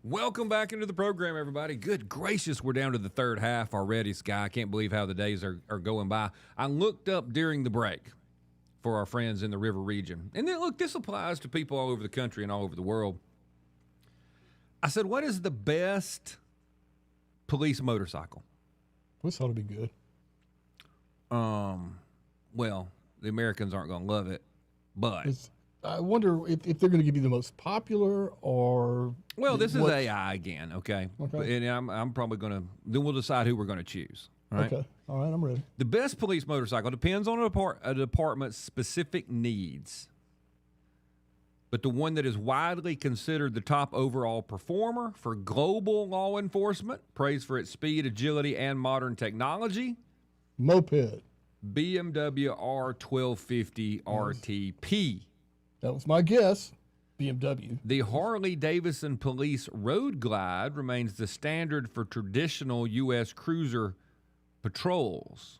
Welcome back into the program, everybody. Good gracious, we're down to the third half already, Sky. I can't believe how the days are going by. I looked up during the break for our friends in the river region. And then, look, this applies to people all over the country and all over the world. I said, what is the best police motorcycle? This ought to be good. Well, the Americans aren't going to love it, but... I wonder if they're going to give you the most popular or... Well, this is AI again, okay? And I'm probably going to... Then we'll decide who we're going to choose. All right? Okay. All right, I'm ready. The best police motorcycle depends on a department's specific needs. But the one that is widely considered the top overall performer for global law enforcement, praised for its speed, agility, and modern technology. Moped. BMW R1250 RTP. That was my guess. BMW. The Harley-Davidson Police Road Glide remains the standard for traditional U.S. cruiser patrols.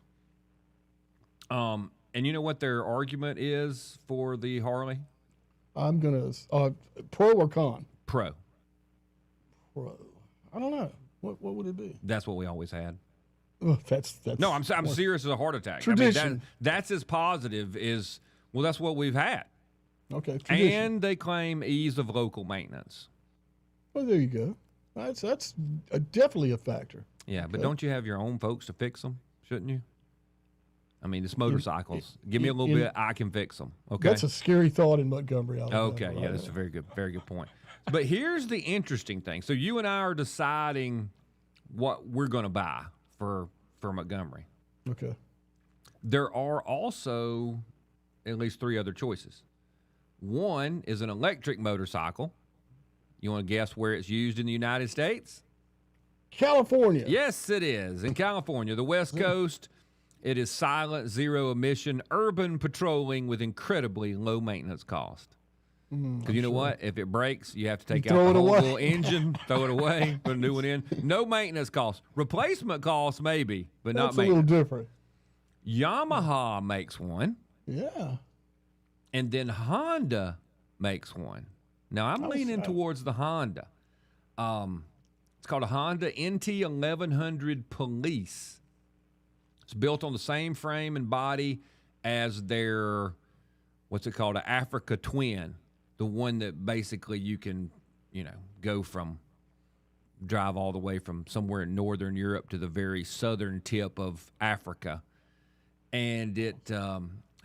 And you know what their argument is for the Harley? I'm going to... pro or con? Pro. Pro. I don't know. What would it be? That's what we always had. Oh, that's no, I'm serious as a heart attack. Tradition. I mean, that's as positive as... Well, that's what we've had. Okay. Tradition. And they claim ease of local maintenance. Well, there you go. That's definitely a factor. Yeah, but don't you have your own folks to fix them? Shouldn't you? I mean, it's motorcycles. Give me a little bit, I can fix them. Okay. That's a scary thought in Montgomery, Alabama. Okay, yeah, that's a very good point. But here's the interesting thing. So you and I are deciding what we're going to buy for Montgomery. Okay. There are also at least three other choices. One is an electric motorcycle. You want to guess where it's used in the United States? California. Yes, it is. In California, the West Coast, it is silent, zero-emission, urban patrolling with incredibly low maintenance cost. Because you know what? If it breaks, you have to take out the whole little engine, throw it away, put a new one in. No maintenance costs. Replacement costs, maybe, but not maintenance. That's a little different. Yamaha makes one. Yeah. And then Honda makes one. Now, I'm leaning towards the Honda. It's called a Honda NT 1100 Police. It's built on the same frame and body as their, what's it called, an Africa Twin. The one that basically you can, go from, drive all the way from somewhere in northern Europe to the very southern tip of Africa. And it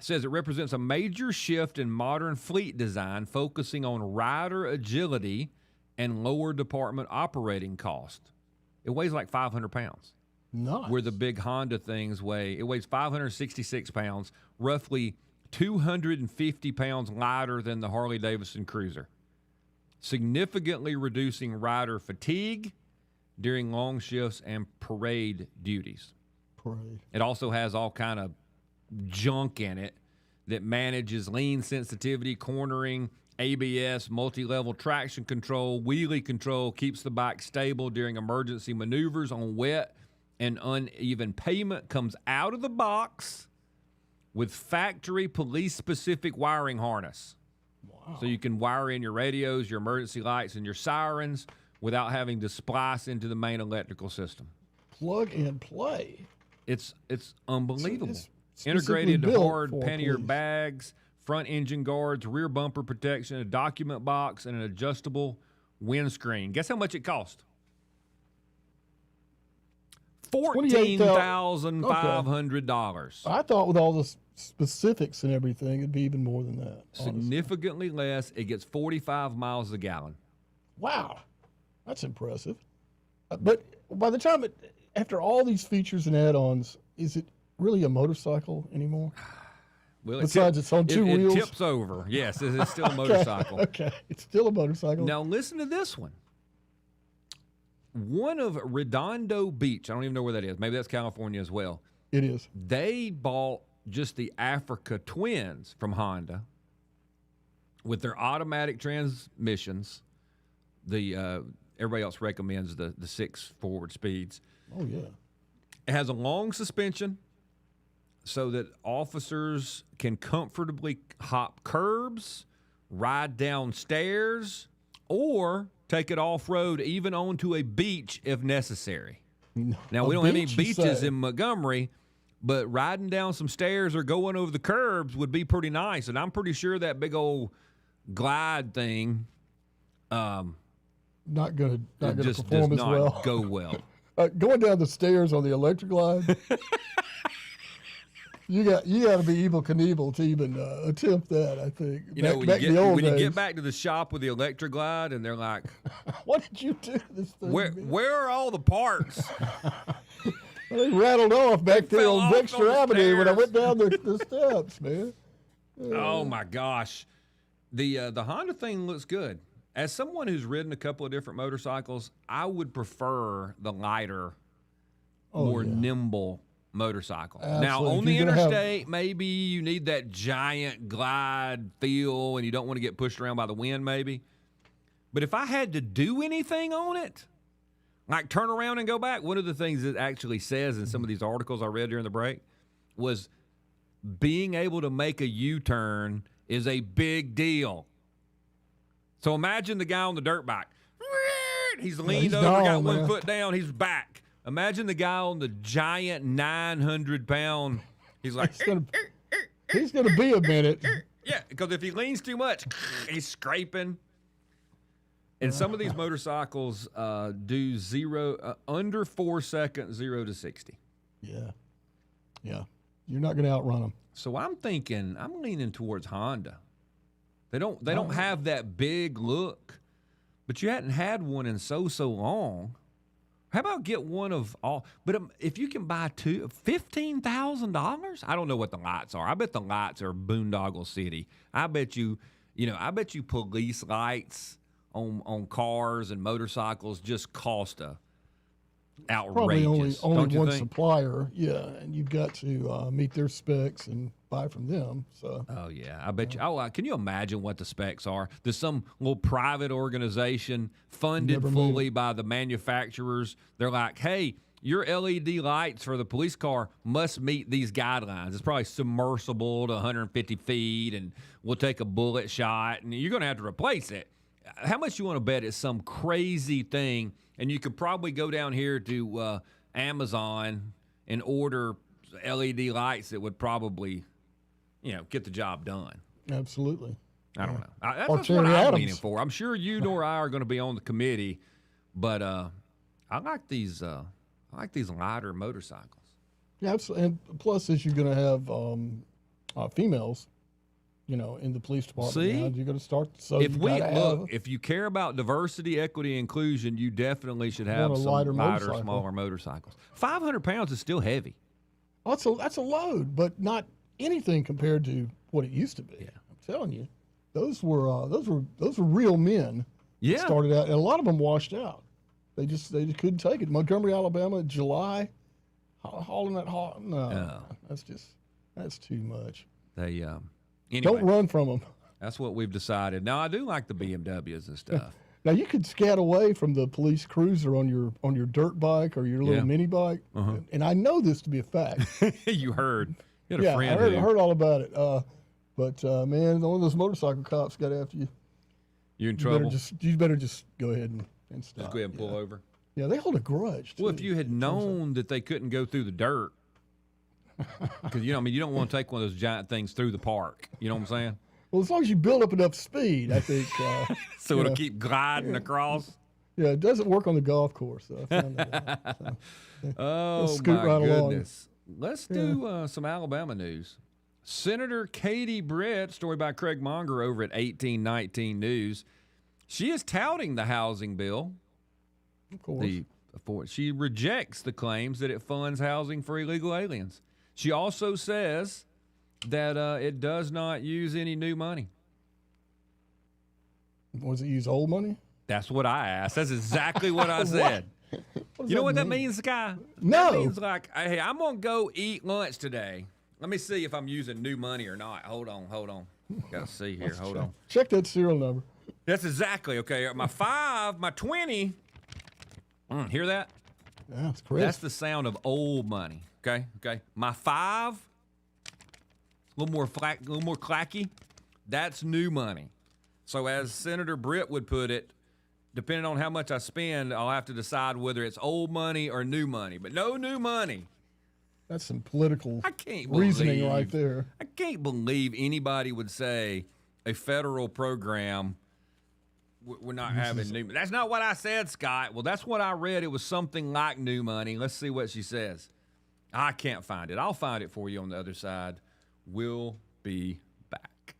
says it represents a major shift in modern fleet design, focusing on rider agility and lower department operating cost. It weighs like 500 pounds. Nice. Where the big Honda things it weighs 566 pounds, roughly 250 pounds lighter than the Harley-Davidson Cruiser, significantly reducing rider fatigue during long shifts and parade duties. It also has all kind of junk in it that manages lean sensitivity, cornering, ABS, multi-level traction control, wheelie control, keeps the bike stable during emergency maneuvers on wet and uneven pavement, comes out of the box with factory police-specific wiring harness. Wow. So you can wire in your radios, your emergency lights, and your sirens without having to splice into the main electrical system. Plug and play. It's unbelievable. So integrated hard pannier bags, front engine guards, rear bumper protection, a document box, and an adjustable windscreen. Guess how much it cost? $14,500. I thought with all the specifics and everything, it'd be even more than that. Significantly less. It gets 45 miles a gallon. Wow. That's impressive. But by the time after all these features and add-ons, is it really a motorcycle anymore? Well, besides it's on two wheels? It tips over. Yes, it's still a motorcycle. Okay, it's still a motorcycle. Now listen to this one. One of Redondo Beach, I don't even know where that is. Maybe that's California as well. It is. They bought just the Africa Twins from Honda with their automatic transmissions. Everybody else recommends the 6 forward speeds. Oh, yeah. It has a long suspension so that officers can comfortably hop curbs, ride down stairs, or take it off-road, even onto a beach if necessary. Now, we A don't have any beach, you beaches say? in Montgomery, but riding down some stairs or going over the curbs would be pretty nice. And I'm pretty sure that big old glide thing Not gonna just perform does as not well. go well. Going down the stairs on the electric line. You got to be Evel Knievel to even attempt that. I think. You know, back in the old when you days. get back to the shop with the electric glide, and they're like, What did you do to this thing? where are all the parts? Well, they rattled off back there fell on off Dexter on the Avenue when I stairs. went down the steps, man. Oh my gosh, the Honda thing looks good. As someone who's ridden a couple of different motorcycles, I would prefer the lighter, more nimble motorcycle. Now, Absolutely. on If the you're gonna have- interstate, maybe you need that giant glide feel and you don't want to get pushed around by the wind, maybe. But if I had to do anything on it, like turn around and go back, one of the things it actually says in some of these articles I read during the break was being able to make a U-turn is a big deal. So imagine the guy on the dirt bike. He's leaned he's over, gone, got one man. foot down, he's back. Imagine the guy on the giant 900-pound. He's like, He's gonna be a minute. yeah, because if he leans too much, he's scraping. And some of these motorcycles do under 4 seconds, 0 to 60. Yeah. You're not gonna outrun them. So I'm leaning towards Honda. They don't have that big look, but you hadn't had one in so long. How about get one of all? But if you can buy two, $15,000. I don't know what the lights are. I bet the lights are boondoggle city. I bet you police lights on cars and motorcycles just cost outrageous. Probably don't only you one think? supplier. Yeah, and you've got to meet their specs and buy from them. So. Oh yeah, I bet you. Oh, can you imagine what the specs are? There's some little private organization funded Never fully moved. by the manufacturers. They're like, hey, your LED lights for the police car must meet these guidelines. It's probably submersible to 150 feet, and we'll take a bullet shot, and you're going to have to replace it. How much you want to bet it's some crazy thing? And you could probably go down here to Amazon and order LED lights that would probably, get the job done. Absolutely. I don't know. That's Or what Terry I'm Adams. leaning for. I'm sure you nor I are going to be on the committee, but I like these lighter motorcycles. Yeah, absolutely. And plus, as you're going to have females, in the police department. See? Now, you're going to start. So If you care about diversity, equity, inclusion, you definitely should have Want a some lighter lighter, motorcycle. smaller motorcycles. 500 pounds is still heavy. that's a load, but not anything compared to what it used to be. Yeah. I'm telling you, those were real men. Yeah. That started out, and a lot of them washed out. They just couldn't take it. Montgomery, Alabama, July, hauling that hot. No, that's too much. They anyway, Don't run from them. that's what we've decided. Now I do like the BMWs and stuff. Now you could scat away from the police cruiser on your dirt bike or your little Yeah. mini bike, and I know this to be a fact. You heard. You had a Yeah, friend I who heard all about it. But man, one of those motorcycle cops got after you. you're in You better trouble. just go ahead and stop. Just go ahead and pull over. Yeah, they hold a grudge. Well, too. if you had known that they couldn't go through the dirt, because you don't want to take one of those giant things through the park. You know what I'm saying? Well, as long as you build up enough speed, I think. So it'll keep gliding across. Yeah, it doesn't work on the golf course. So I found that out. So, Oh scoot my right along. goodness! Let's do some Alabama news. Senator Katie Britt, story by Craig Monger over at 1819 News. She is touting the housing bill. Of course. She rejects the claims that it funds housing for illegal aliens. She also says that it does not use any new money. Was it use old money? That's what I asked. That's exactly what I said. You know what that means, Guy? No. That means like, hey, I'm going to go eat lunch today. Let me see if I'm using new money or not. Hold on. Got to see here. Hold on. Check that serial number. That's exactly, okay. My 5, my 20. Hear that? Yeah, it's crazy. That's the sound of old money. Okay. My 5, a little more clacky. That's new money. So as Senator Britt would put it, depending on how much I spend, I'll have to decide whether it's old money or new money. But no new money. That's some political I can't reasoning believe, right there. I can't believe anybody would say a federal program, we're not having new. That's not what I said, Scott. Well, that's what I read. It was something like new money. Let's see what she says. I can't find it. I'll find it for you on the other side. We'll be back.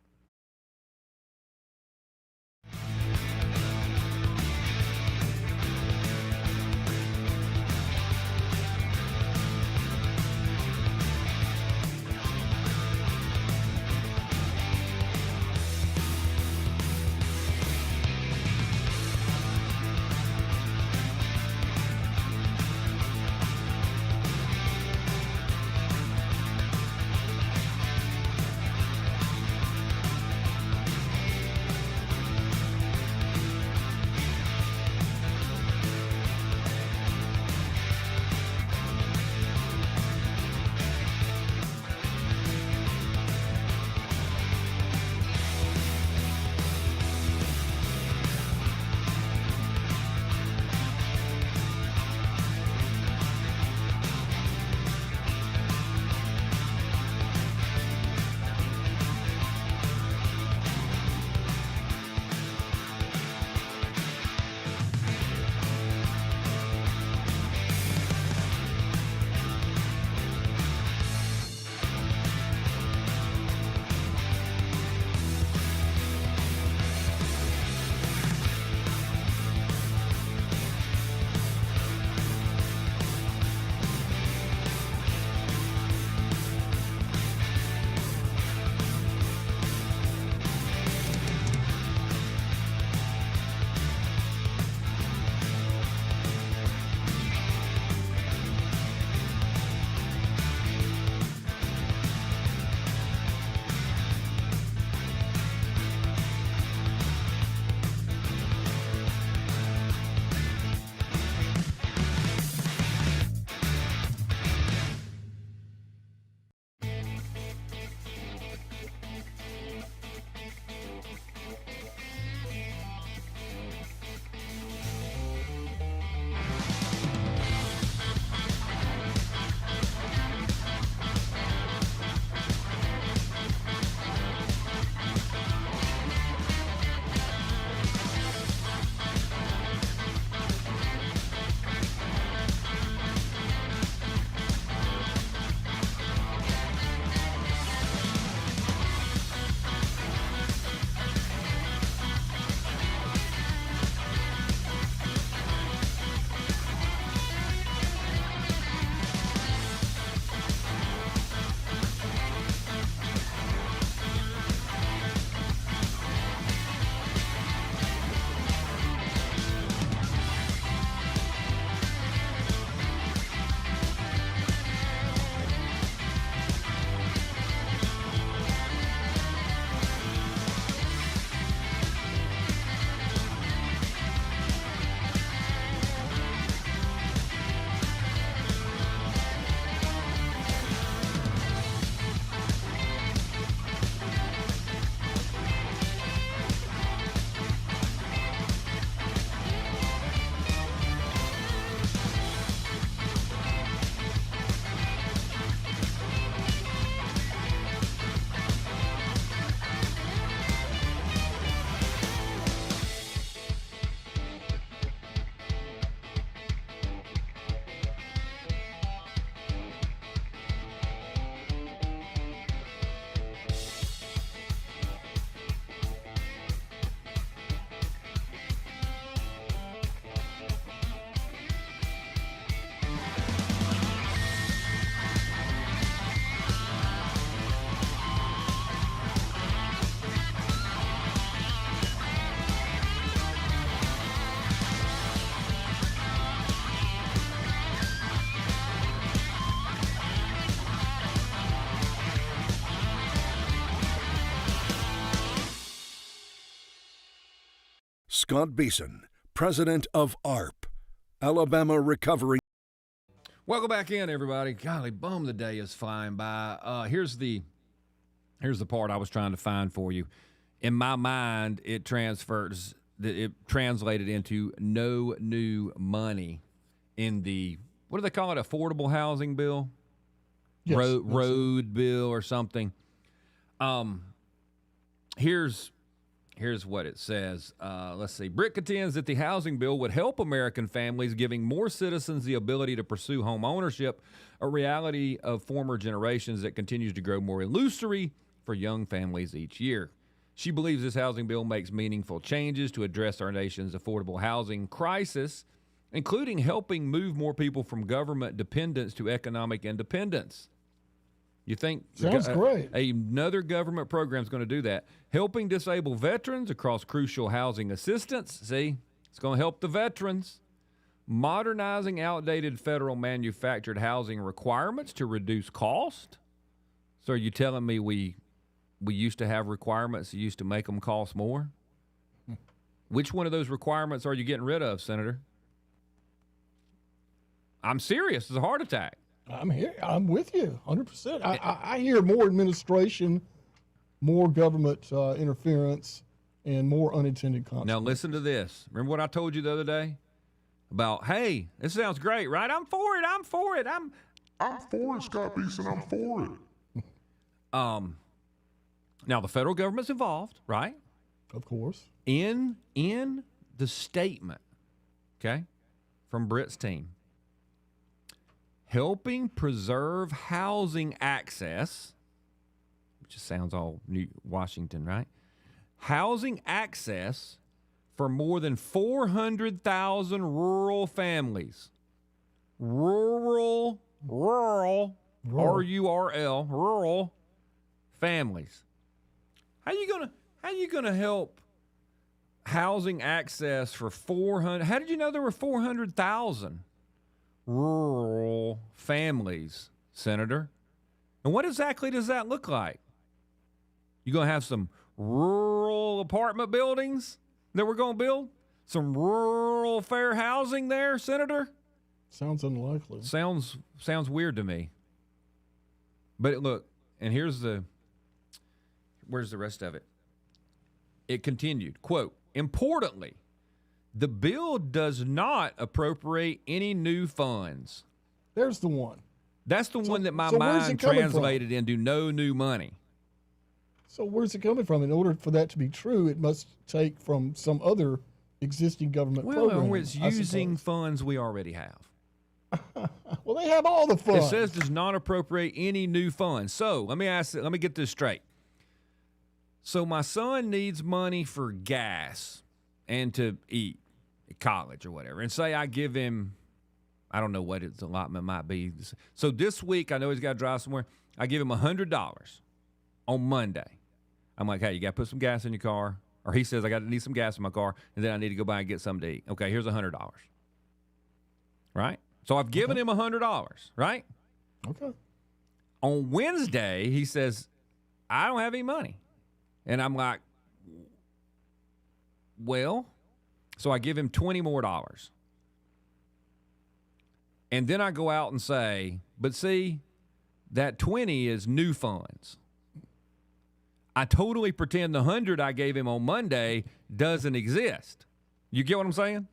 Scott Beason, president of ARP, Alabama Recovery. Welcome back in, everybody. Golly, boom, the day is flying by. Here's the part I was trying to find for you. In my mind, it transfers it translated into no new money in the, what do they call it, affordable housing bill? Yes, Road bill or something. Here's what it says. Let's see. Britt contends that the housing bill would help American families, giving more citizens the ability to pursue home ownership, a reality of former generations that continues to grow more illusory for young families each year. She believes this housing bill makes meaningful changes to address our nation's affordable housing crisis, including helping move more people from government dependence to economic independence. You think Sounds great. Another government program is going to do that? Helping disabled veterans across crucial housing assistance. See, it's going to help the veterans. Modernizing outdated federal manufactured housing requirements to reduce cost. So are you telling me we used to have requirements that used to make them cost more? Which one of those requirements are you getting rid of, Senator? I'm serious. It's a heart attack. I'm here. I'm with you 100%. I hear more administration, more government interference, and more unintended consequences. Now listen to this. Remember what I told you the other day about, hey, this sounds great, right? I'm for it. I'm for it. I'm for it, Scott Beason. I'm for it. Now the federal government's involved, right? Of course. In the statement, okay, from Britt's team, helping preserve housing access, which just sounds all New Washington, right? Housing access for more than 400,000 rural families. Rural, R-U-R-L, rural families. How you gonna help housing access for 400? How did you know there were 400,000 rural families, Senator? And what exactly does that look like? You gonna have some rural apartment buildings that we're gonna build? Some rural fair housing there, Senator? Sounds unlikely. Sounds weird to me. But look, and where's the rest of it? It continued, quote, importantly, the bill does not appropriate any new funds. There's the one. That's the one that my where's mind it coming translated into no new money. So where's it coming from? In order for that to be true, it must take from some other existing government program. Well, it's using funds we already have. Well, they have all the funds. It says does not appropriate any new funds. So let me get this straight. So my son needs money for gas and to eat at college or whatever. And say I give him, I don't know what his allotment might be. So this week, I know he's got to drive somewhere. I give him $100 on Monday. I'm like, hey, you got to put some gas in your car. Or he says, I need some gas in my car, and then I need to go by and get something to eat. Okay, here's $100. Right? So I've given him $100, right? Okay. On Wednesday, he says, I don't have any money. And I'm like, well, so I give him $20 more. And then I go out and say, but see, that 20 is new funds. I totally pretend the 100 I gave him on Monday doesn't exist. You get what I'm saying?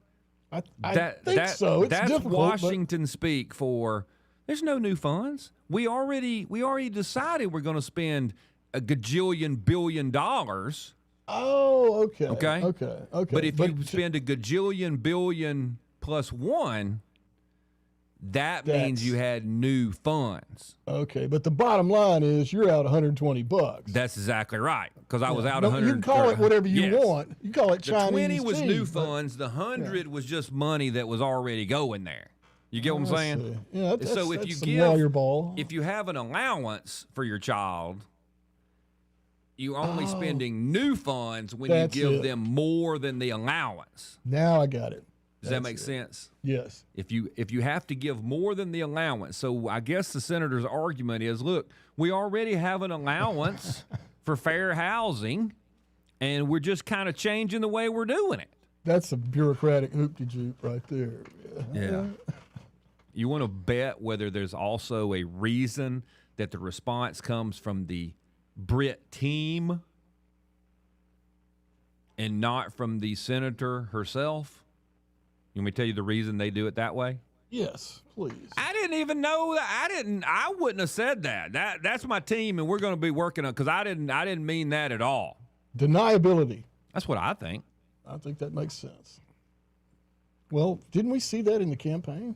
I think so. It's that's difficult, Washington speak for there's no new funds. We already decided we're going to spend a gajillion billion dollars. Oh, okay. Okay. But if you spend a gajillion billion plus one, that means you had new funds. Okay, but the bottom line is you're out $120. That's exactly right, because I was out 100. You can call it whatever you want. You call it Chinese. The 20 was tea, new funds. The 100 was just money that was already going there. You get what I'm saying? Yeah, so if that's you some give, lawyer ball. if you have an allowance for your child, you're only spending new funds when you give them more than the allowance. Now I got it. Does that make sense? Yes. If you have to give more than the allowance, so I guess the senator's argument is, look, we already have an allowance for fair housing, and we're just kind of changing the way we're doing it. That's a bureaucratic hoop-de-joop right there. Yeah. You want to bet whether there's also a reason that the response comes from the Brit team? and not from the senator herself? You want me to tell you the reason they do it that way? Yes, please. I didn't even know that. I wouldn't have said that. That's my team, and we're going to be working on, because I didn't mean that at all. Deniability. That's what I think. I think that makes sense. Well, didn't we see that in the campaign?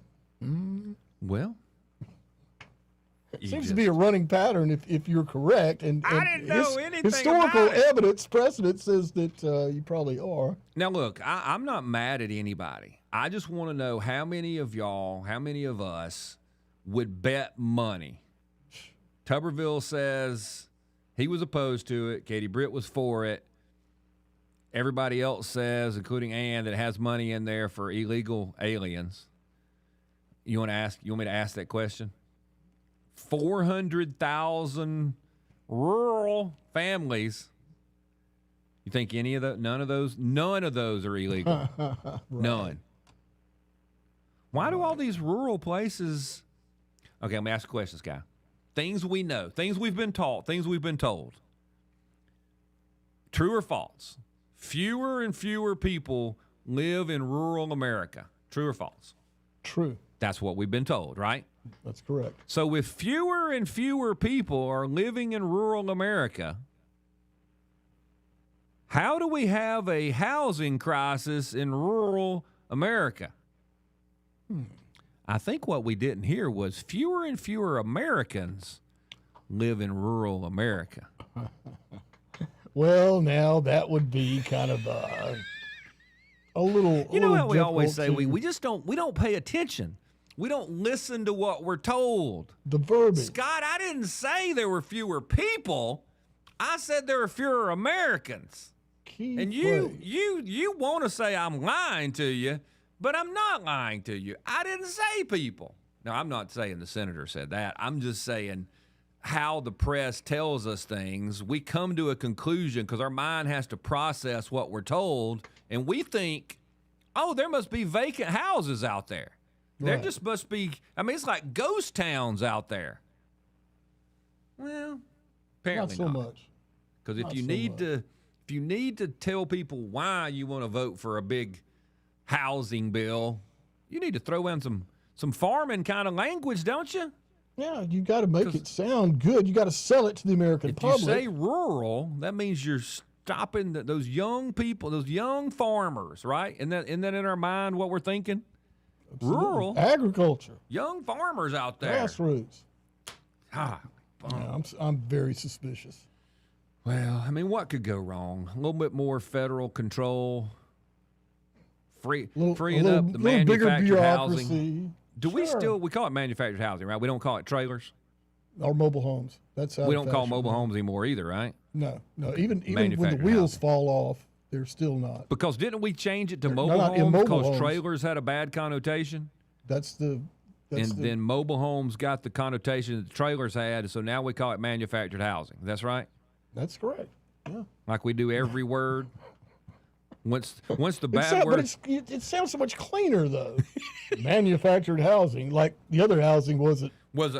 Well, seems to be a running pattern if you're correct. And I didn't know anything historical about it. evidence, precedent says that you probably are. Now, look, I'm not mad at anybody. I just want to know how many of y'all, how many of us would bet money. Tuberville says he was opposed to it. Katie Britt was for it. Everybody else says, including Ann, that it has money in there for illegal aliens. You want me to ask that question? 400,000 rural families. You think any of those? None of those are illegal. Right. None. Why do all these rural places? Okay, I'm gonna ask a question, Sky. Things we know, things we've been taught, things we've been told. True or false? Fewer and fewer people live in rural America. True or false? True. That's what we've been told, right? That's correct. So if fewer and fewer people are living in rural America, how do we have a housing crisis in rural America? I think what we didn't hear was fewer and fewer Americans live in rural America. Well, now that would be kind of a little. You know how we always difficult say to- we don't pay attention. We don't listen to what we're told. The verbiage. Scott, I didn't say there were fewer people. I said there were fewer Americans. Key And you want to say I'm lying to you, but I'm not lying to you. I didn't say people. Now, I'm not saying the senator said that. I'm just saying how the press tells us things. We come to a conclusion because our mind has to process what we're told, and we think, oh, there must be vacant houses out there. There Right. just must be, I mean, it's like ghost towns out there. Well, apparently not so much. Because if Not you so need much. to, if you need to tell people why you want to vote for a big housing bill, you need to throw in some farming kind of language, don't you? Yeah, you got to make it sound good. You got to sell it to the American If public. you say rural, that means you're stopping those young people, those young farmers, right? Isn't that in our mind what we're thinking? Absolutely. Rural, Agriculture, young farmers out there. grassroots. Ah, Yeah, I'm very suspicious. well, I mean, what could go wrong? A little bit more federal control, freeing up the little bigger manufactured housing. bureaucracy. Do we Sure. we call it manufactured housing, right? We don't call it trailers. Or mobile homes? That's how We don't call mobile homes anymore either, right? No. Even when the Manufactured wheels housing. fall off, they're still not. Because didn't we change it to They're mobile not in homes mobile because homes. trailers had a bad connotation? And Then mobile homes got the connotation that the trailers had, so now we call it manufactured housing. That's right? That's correct. Yeah. Like we do every word. Once the bad word... It sounds so much cleaner though. Manufactured housing, like the other housing wasn't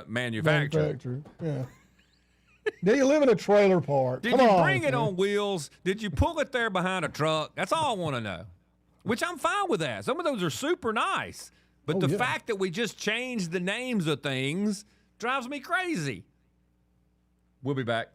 manufactured. Yeah. Now you live in a trailer park. Did Come you on, bring it man. on wheels? Did you pull it there behind a truck? That's all I want to know. Which I'm fine with that. Some of those are super nice. But the yeah. fact that we just changed the names of things drives me crazy. We'll be back.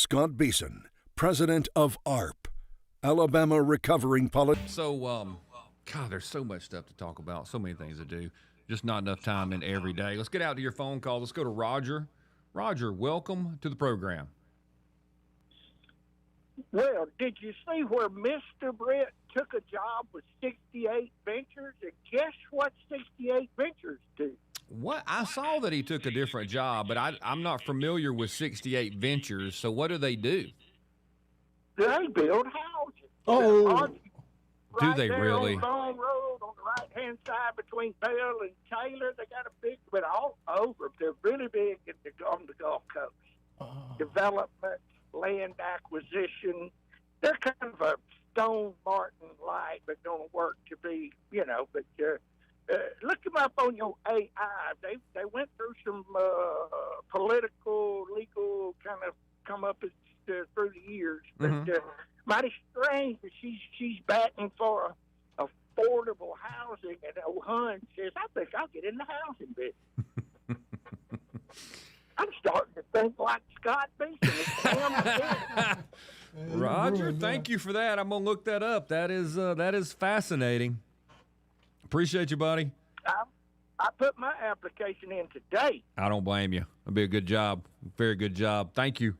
Scott Beason, president of ARP, Alabama Recovering Politics. So, God, there's so much stuff to talk about, so many things to do. Just not enough time in every day. Let's get out to your phone call. Let's go to Roger. Roger, welcome to the program. Well, did you see where Mr. Brett took a job with 68 Ventures? And guess what 68 Ventures do? What? I saw that he took a different job, but I'm not familiar with 68 Ventures, so what do they do? They build houses. Oh. Do Right they there really? On Long Road, on the right-hand side between Bell and Taylor, they got a big, but all over. They're really big on the Gulf Coast. Development, land acquisition. They're kind of a Stone Martin light, but don't work to be, but look them up on your AI. They went through some political, legal kind of come up through the years. But mighty strange that she's batting for affordable housing, and Hun says, I think I'll get in the housing business. I'm starting to think like Scott Beason. Roger, thank you for that. I'm gonna look that up. That is fascinating. Appreciate you, buddy. I put my application in today. I don't blame you. It'll be a good job. Very good job. Thank you.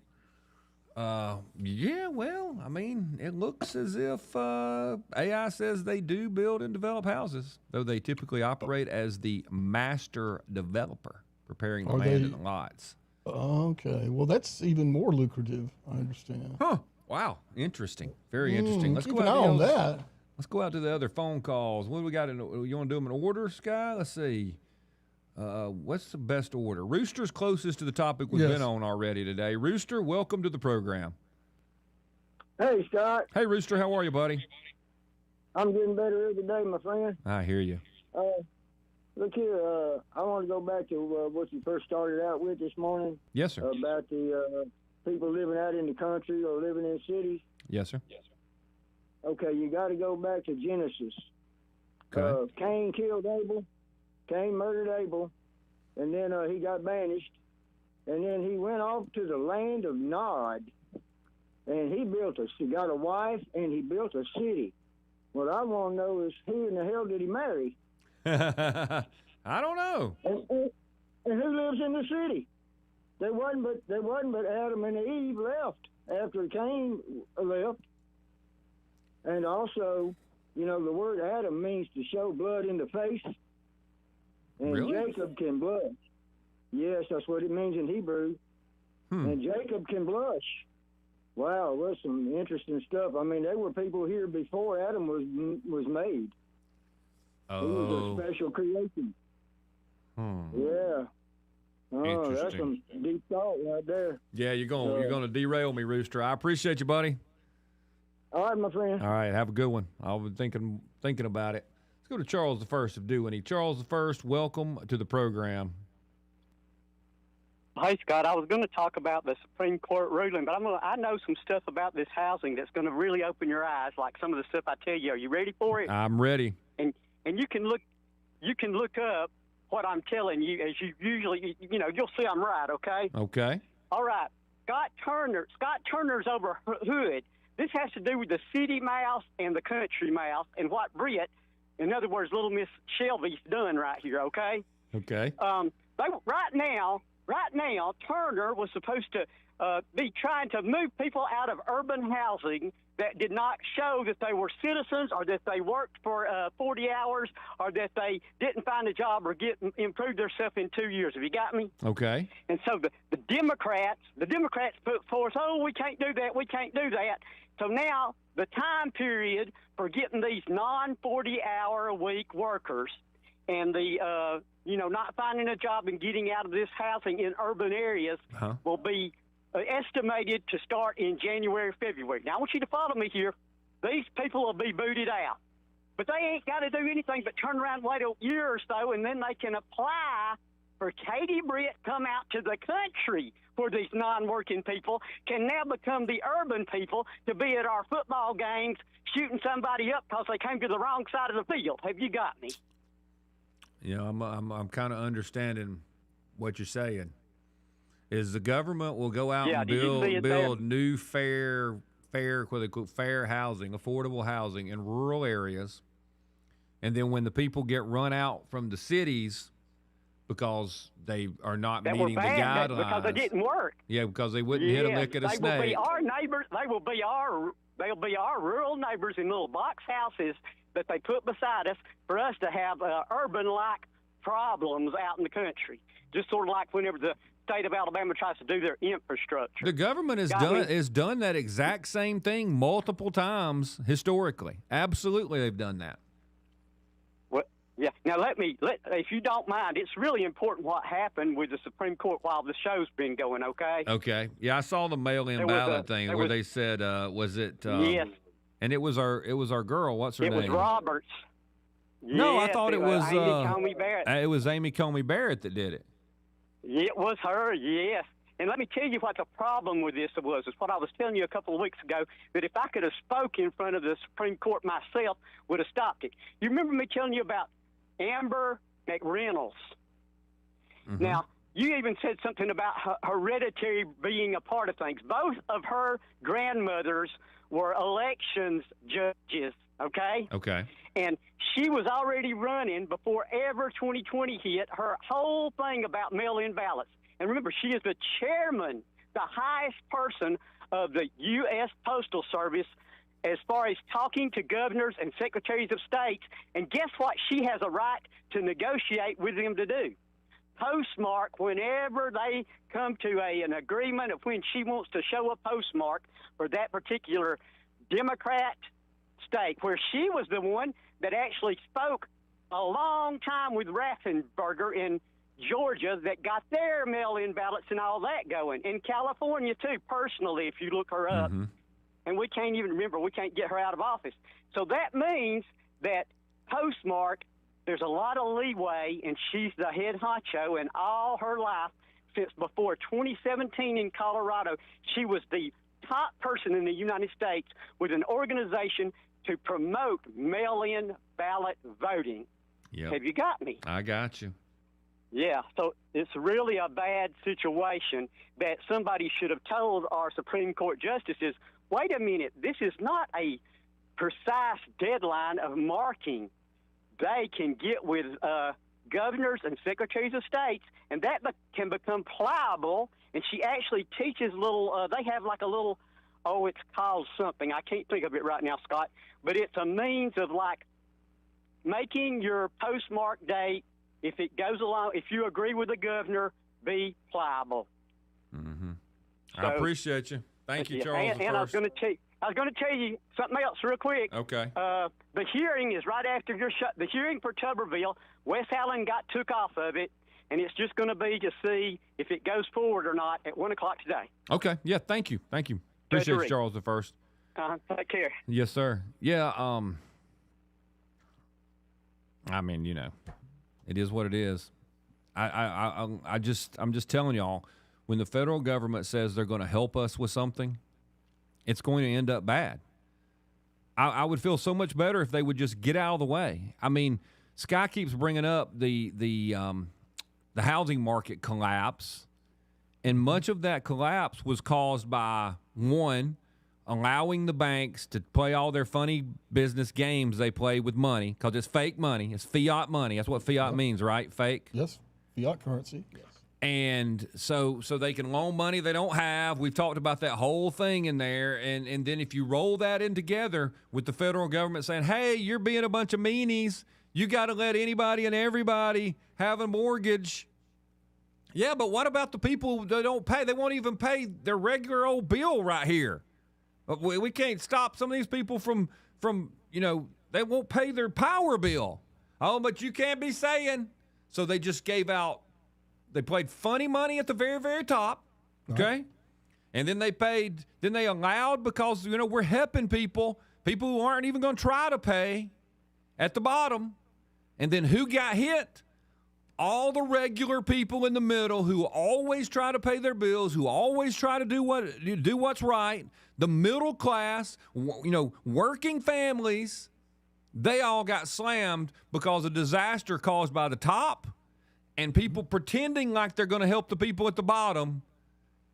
Yeah, well, I mean, it looks as if AI says they do build and develop houses, though they typically operate as the master developer, preparing the land and the lots. Okay. Well, that's even more lucrative, I understand. Huh. Wow. Interesting. Very interesting. Let's keep go an out eye on that. Let's go out to the other phone calls. What do we got? You want to do them in order, Sky? Let's see. What's the best order? Rooster's closest to the topic we've been on already today. Rooster, welcome to the program. Hey, Scott. Hey, Rooster. How are you, buddy? I'm getting better every day, my friend. I hear you. Look here, I want to go back to what you first started out with this morning. Yes, sir. About the people living out in the country or living in cities. Yes, sir. Okay, you got to go back to Genesis. Okay. Cain killed Abel. Cain murdered Abel, and then he got banished. And then he went off to the land of Nod, and he got a wife, and he built a city. What I want to know is who in the hell did he marry? I don't know. And who lives in the city? There wasn't but Adam and Eve left after Cain left. And also, the word Adam means to show blood in the face. And really? Jacob can blush. Yes, that's what it means in Hebrew. And Jacob can blush. Wow, that's some interesting stuff. I mean, there were people here before Adam was made. Oh. He was a special creation. Yeah. Oh, that's some deep thought right there. Yeah, you're gonna derail me, Rooster. I appreciate you, buddy. All right, my friend. All right, have a good one. I've been thinking about it. Let's go to Charles the First of Dewey. Charles the First, welcome to the program. Hey, Scott, I was going to talk about the Supreme Court ruling, but I know some stuff about this housing that's going to really open your eyes, like some of the stuff I tell you. Are you ready for it? I'm ready. And you can look up what I'm telling you, as you usually, you'll see I'm right, okay? Okay. All right. Scott Turner's over Hood. This has to do with the city mouse and the country mouse and what Britt, in other words, little Miss Shelby's done right here, okay? Okay. Right now, Turner was supposed to be trying to move people out of urban housing that did not show that they were citizens or that they worked for 40 hours or that they didn't find a job or improve themselves in 2 years. Have you got me? Okay. And so the Democrats put forth, we can't do that, we can't do that. So now the time period for getting these non-40-hour-a-week workers and the not finding a job and getting out of this housing in urban areas will be estimated to start in January, February. Now, I want you to follow me here. These people will be booted out. But they ain't got to do anything but turn around and wait a year or so, and then they can apply for Katie Britt, come out to the country where these non-working people can now become the urban people to be at our football games shooting somebody up because they came to the wrong side of the field. Have you got me? I'm kind of understanding what you're saying. is the government will go out and did you see it there? build new what they call fair housing, affordable housing in rural areas, and then when the people get run out from the cities because they are not That meeting were the bad guidelines, because they didn't work. yeah, because they wouldn't hit a lick at a They snake. will be our neighbors. They'll be our rural neighbors in little box houses that they put beside us for us to have urban-like problems out in the country. Just sort of like whenever the state of Alabama tries to do their infrastructure. The government has done that exact same thing multiple times historically. Absolutely, they've done that. Yeah. Now, if you don't mind, it's really important what happened with the Supreme Court while the show's been going, okay? Okay. Yeah, I saw the mail-in ballot thing where they said, was it? Yes. And it was our girl. What's her name? It was Roberts. No, I thought it was Amy Coney Barrett. It was Amy Coney Barrett that did it. It was her, yes. And let me tell you what the problem with this was. It's what I was telling you a couple of weeks ago, that if I could have spoke in front of the Supreme Court myself, would have stopped it. You remember me telling you about Amber McReynolds? Mm-hmm. Now, you even said something about hereditary being a part of things. Both of her grandmothers were elections judges, okay? Okay. And she was already running before ever 2020 hit, her whole thing about mail-in ballots. And remember, she is the chairman, the highest person of the U.S. Postal Service as far as talking to governors and secretaries of state. And guess what she has a right to negotiate with them to do? Postmark, whenever they come to an agreement of when she wants to show a postmark for that particular Democrat state, where she was the one that actually spoke a long time with Raffensperger in Georgia that got their mail-in ballots and all that going. In California, too, personally, if you look her up. Mm-hmm. And we can't even remember, we can't get her out of office. So that means that postmark, there's a lot of leeway, and she's the head honcho, and all her life, since before 2017 in Colorado, she was the top person in the United States with an organization to promote mail-in ballot voting. Yep. Have you got me? I got you. Yeah, so it's really a bad situation that somebody should have told our Supreme Court justices, wait a minute, this is not a precise deadline of marking. They can get with governors and secretaries of states, and that can become pliable. And she actually teaches they have like a little, it's called something. I can't think of it right now, Scott, but it's a means of like making your postmark date, if it goes along, if you agree with the governor, be pliable. Mm-hmm. So, I appreciate you. Thank you, Charles. And I was going to tell you something else real quick. Okay. The hearing is right after the hearing for Tuberville. Wes Allen took off of it, and it's just going to be to see if it goes forward or not at 1 o'clock today. Okay. Yeah. Thank you. Appreciate you, Charles, the first. Take care. Yes, sir. Yeah. I mean, it is what it is. I'm just telling y'all, when the federal government says they're going to help us with something, it's going to end up bad. I would feel so much better if they would just get out of the way. I mean, Sky keeps bringing up the housing market collapse, and much of that collapse was caused by, one, allowing the banks to play all their funny business games they play with money, because it's fake money. It's fiat money. That's what fiat means, right? Fake? Yes, fiat currency. Yes. And so they can loan money they don't have. We've talked about that whole thing in there. And then if you roll that in together with the federal government saying, hey, you're being a bunch of meanies, you got to let anybody and everybody have a mortgage. Yeah, but what about the people that don't pay? They won't even pay their regular old bill right here. We can't stop some of these people from they won't pay their power bill. Oh, but you can't be saying. So they just gave out. They played funny money at the very, very top, okay? Right. And then they allowed, because, we're helping people who aren't even going to try to pay at the bottom. And then who got hit? All the regular people in the middle who always try to pay their bills, who always try to do what's right. The middle class, working families, they all got slammed because of disaster caused by the top. And people pretending like they're going to help the people at the bottom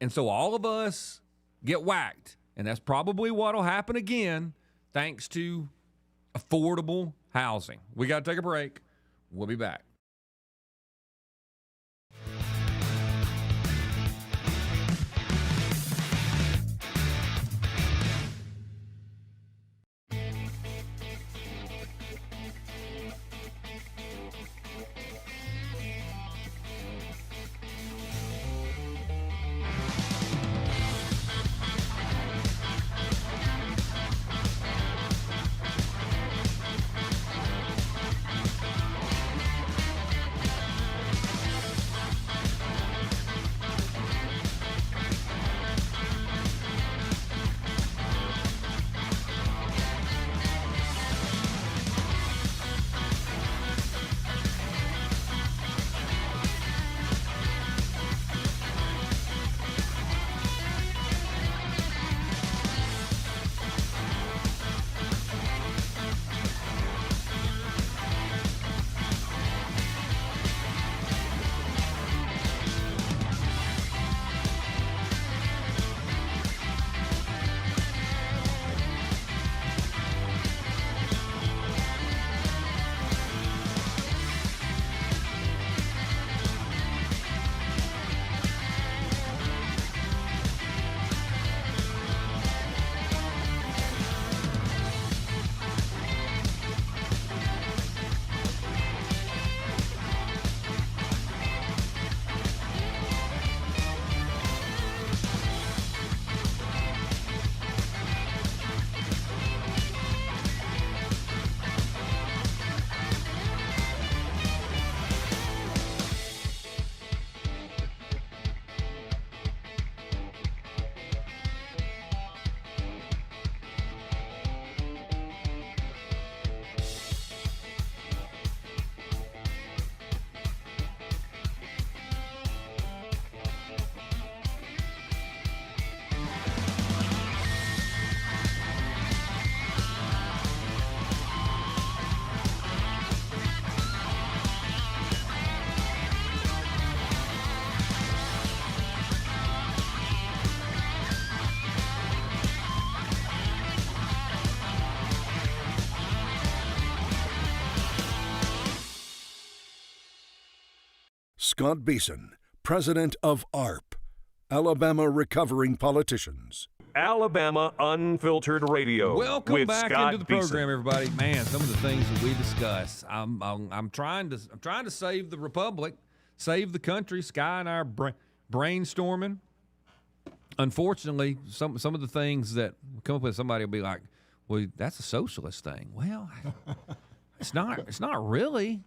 And so all of us get whacked. And that's probably what will happen again thanks to affordable housing. We got to take a break. We'll be back. Scott Beason, president of ARP, Alabama Recovering Politicians. Alabama Unfiltered Radio. Welcome with back Scott into the Beason. program, everybody. Man, some of the things that we discuss. I'm trying to save the republic, save the country. Sky and I are brainstorming. Unfortunately, some of the things that we come up with, somebody will be like, "Well, that's a socialist thing." Well, it's not. It's not really.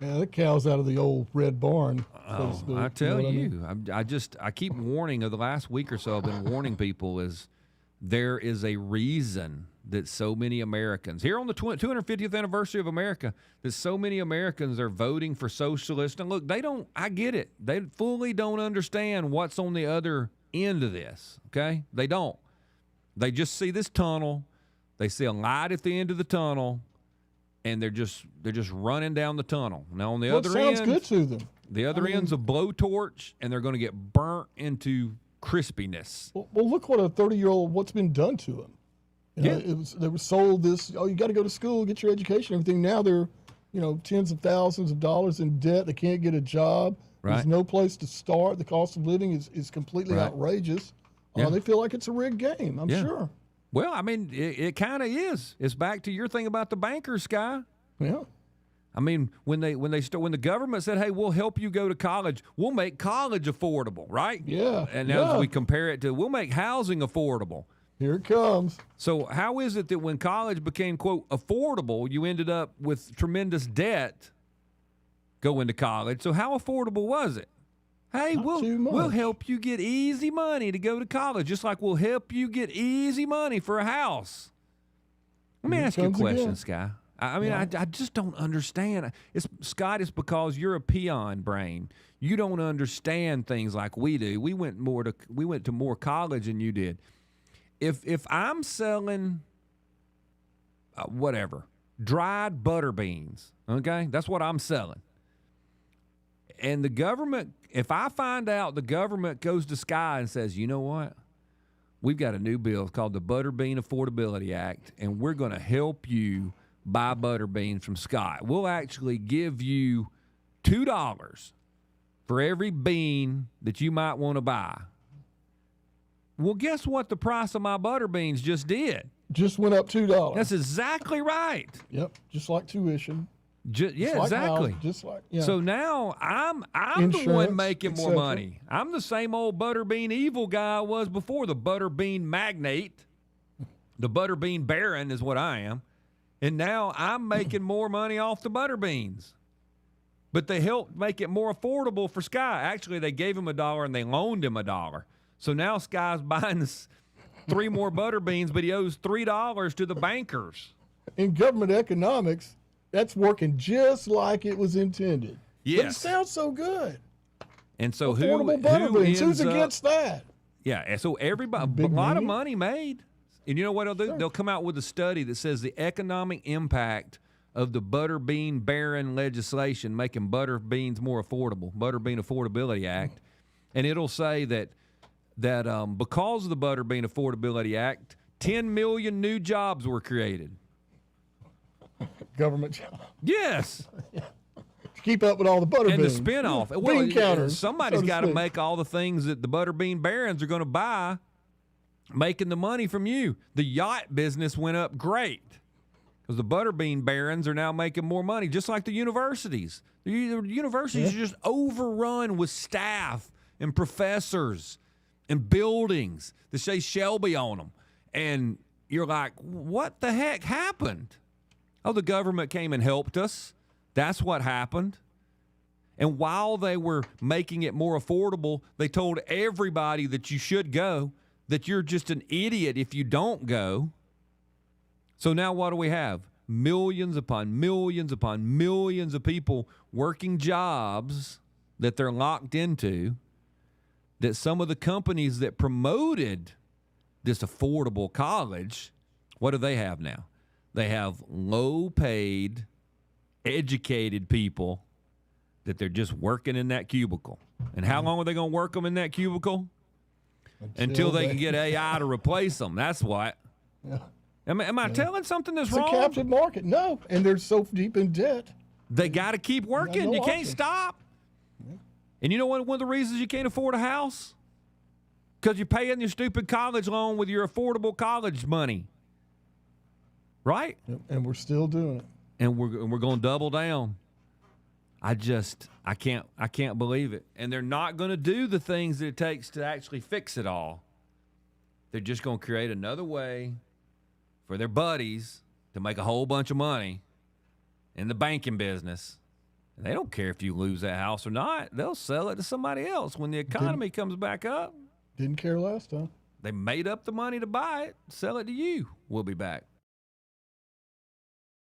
Yeah, that cow's out of the old red barn. So to speak. I tell know what I you, mean? I keep warning. Of the last week or so, I've been warning people is there is a reason that so many Americans here on the 250th anniversary of America, that so many Americans are voting for socialists. And look, they don't. I get it. They fully don't understand what's on the other end of this. Okay, they don't. They just see this tunnel. They see a light at the end of the tunnel. And they're just running down the tunnel. Now on the other end, sounds good to them. The other end's a blowtorch, and they're going to get burnt into crispiness. Well, look what a 30-year-old, what's been done to them. You know, they were sold this. Oh, you got to go to school, get your education, everything. Now they're, tens of thousands of dollars in debt. They can't get a job. Right. There's no place to start. The cost of living is completely outrageous. Yeah. They feel like it's a rigged game. I'm sure. Well, I mean, it kind of is. It's back to your thing about the bankers, Sky. Yeah. I mean, when the government said, "Hey, we'll help you go to college. We'll make college affordable," right? Yeah. And now as we compare it to, we'll make housing affordable. Here it comes. So how is it that when college became, quote, affordable, you ended up with tremendous debt going to college? So how affordable was it? Hey, we'll help you get easy money to go to college, just like we'll help you get easy money for a house. Let me ask you a question, Sky. I mean, I just don't understand. Scott, it's because you're a peon brain. You don't understand things like we do. We went to more college than you did. If I'm selling whatever, dried butter beans, okay, that's what I'm selling. And the government, if I find out the government goes to Sky and says, you know what? We've got a new bill called the Butterbean Affordability Act, and we're going to help you buy butter beans from Sky. We'll actually give you $2 for every bean that you might want to buy. Well, guess what the price of my butter beans just did? Just went up $2. That's exactly right. Yep, just like tuition. Yeah, like exactly. house, just like yeah. So now I'm Insurance, the one making more etc. money. I'm the same old butterbean evil guy I was before, the butterbean magnate. The butterbean baron is what I am. And now I'm making more money off the butterbeans. But they helped make it more affordable for Sky. Actually, they gave him $1 and they loaned him $1. So now Sky's buying this 3 more butterbeans, but he owes $3 to the bankers. In government economics, that's working just like it was intended. Yes. But it sounds so good. And so Affordable butterbeans. Who's against that? Yeah, and so everybody, a lot of money made. And you know what they'll do? Sure. They'll come out with a study that says the economic impact of the Butterbean Baron legislation making butter beans more affordable, Butterbean Affordability Act. And it'll say that because of the Butterbean Affordability Act, 10 million new jobs were created. Government job. Yes. To keep up with all the butter and beans. the spinoff. Bean Well, counters. Somebody's got to make all the things that the Butterbean Barons are going to buy, making the money from you. The yacht business went up great because the Butterbean Barons are now making more money, just like the universities. The universities are just overrun with staff and professors and buildings that say Shelby on them. And you're like, what the heck happened? Oh, the government came and helped us. That's what happened. And while they were making it more affordable, they told everybody that you should go, that you're just an idiot if you don't go. So now what do we have? Millions upon millions upon millions of people working jobs that they're locked into, that some of the companies that promoted this affordable college, what do they have now? They have low-paid, educated people that they're just working in that cubicle. And how long are they going to work them in that cubicle? Until they can get AI to replace them. That's what. Yeah. Am I telling something that's wrong? It's a captive market. No, and they're so deep in debt. They got to keep working. You can't stop. Yeah. And you know what? One of the reasons you can't afford a house? Because you're paying your stupid college loan with your affordable college money. Right? And we're still doing it. And we're going to double down. I can't believe it. And they're not going to do the things that it takes to actually fix it all. They're just going to create another way for their buddies to make a whole bunch of money in the banking business. And they don't care if you lose that house or not. They'll sell it to somebody else when the economy comes back up. Didn't care last time. They made up the money to buy it, sell it to you. We'll be back.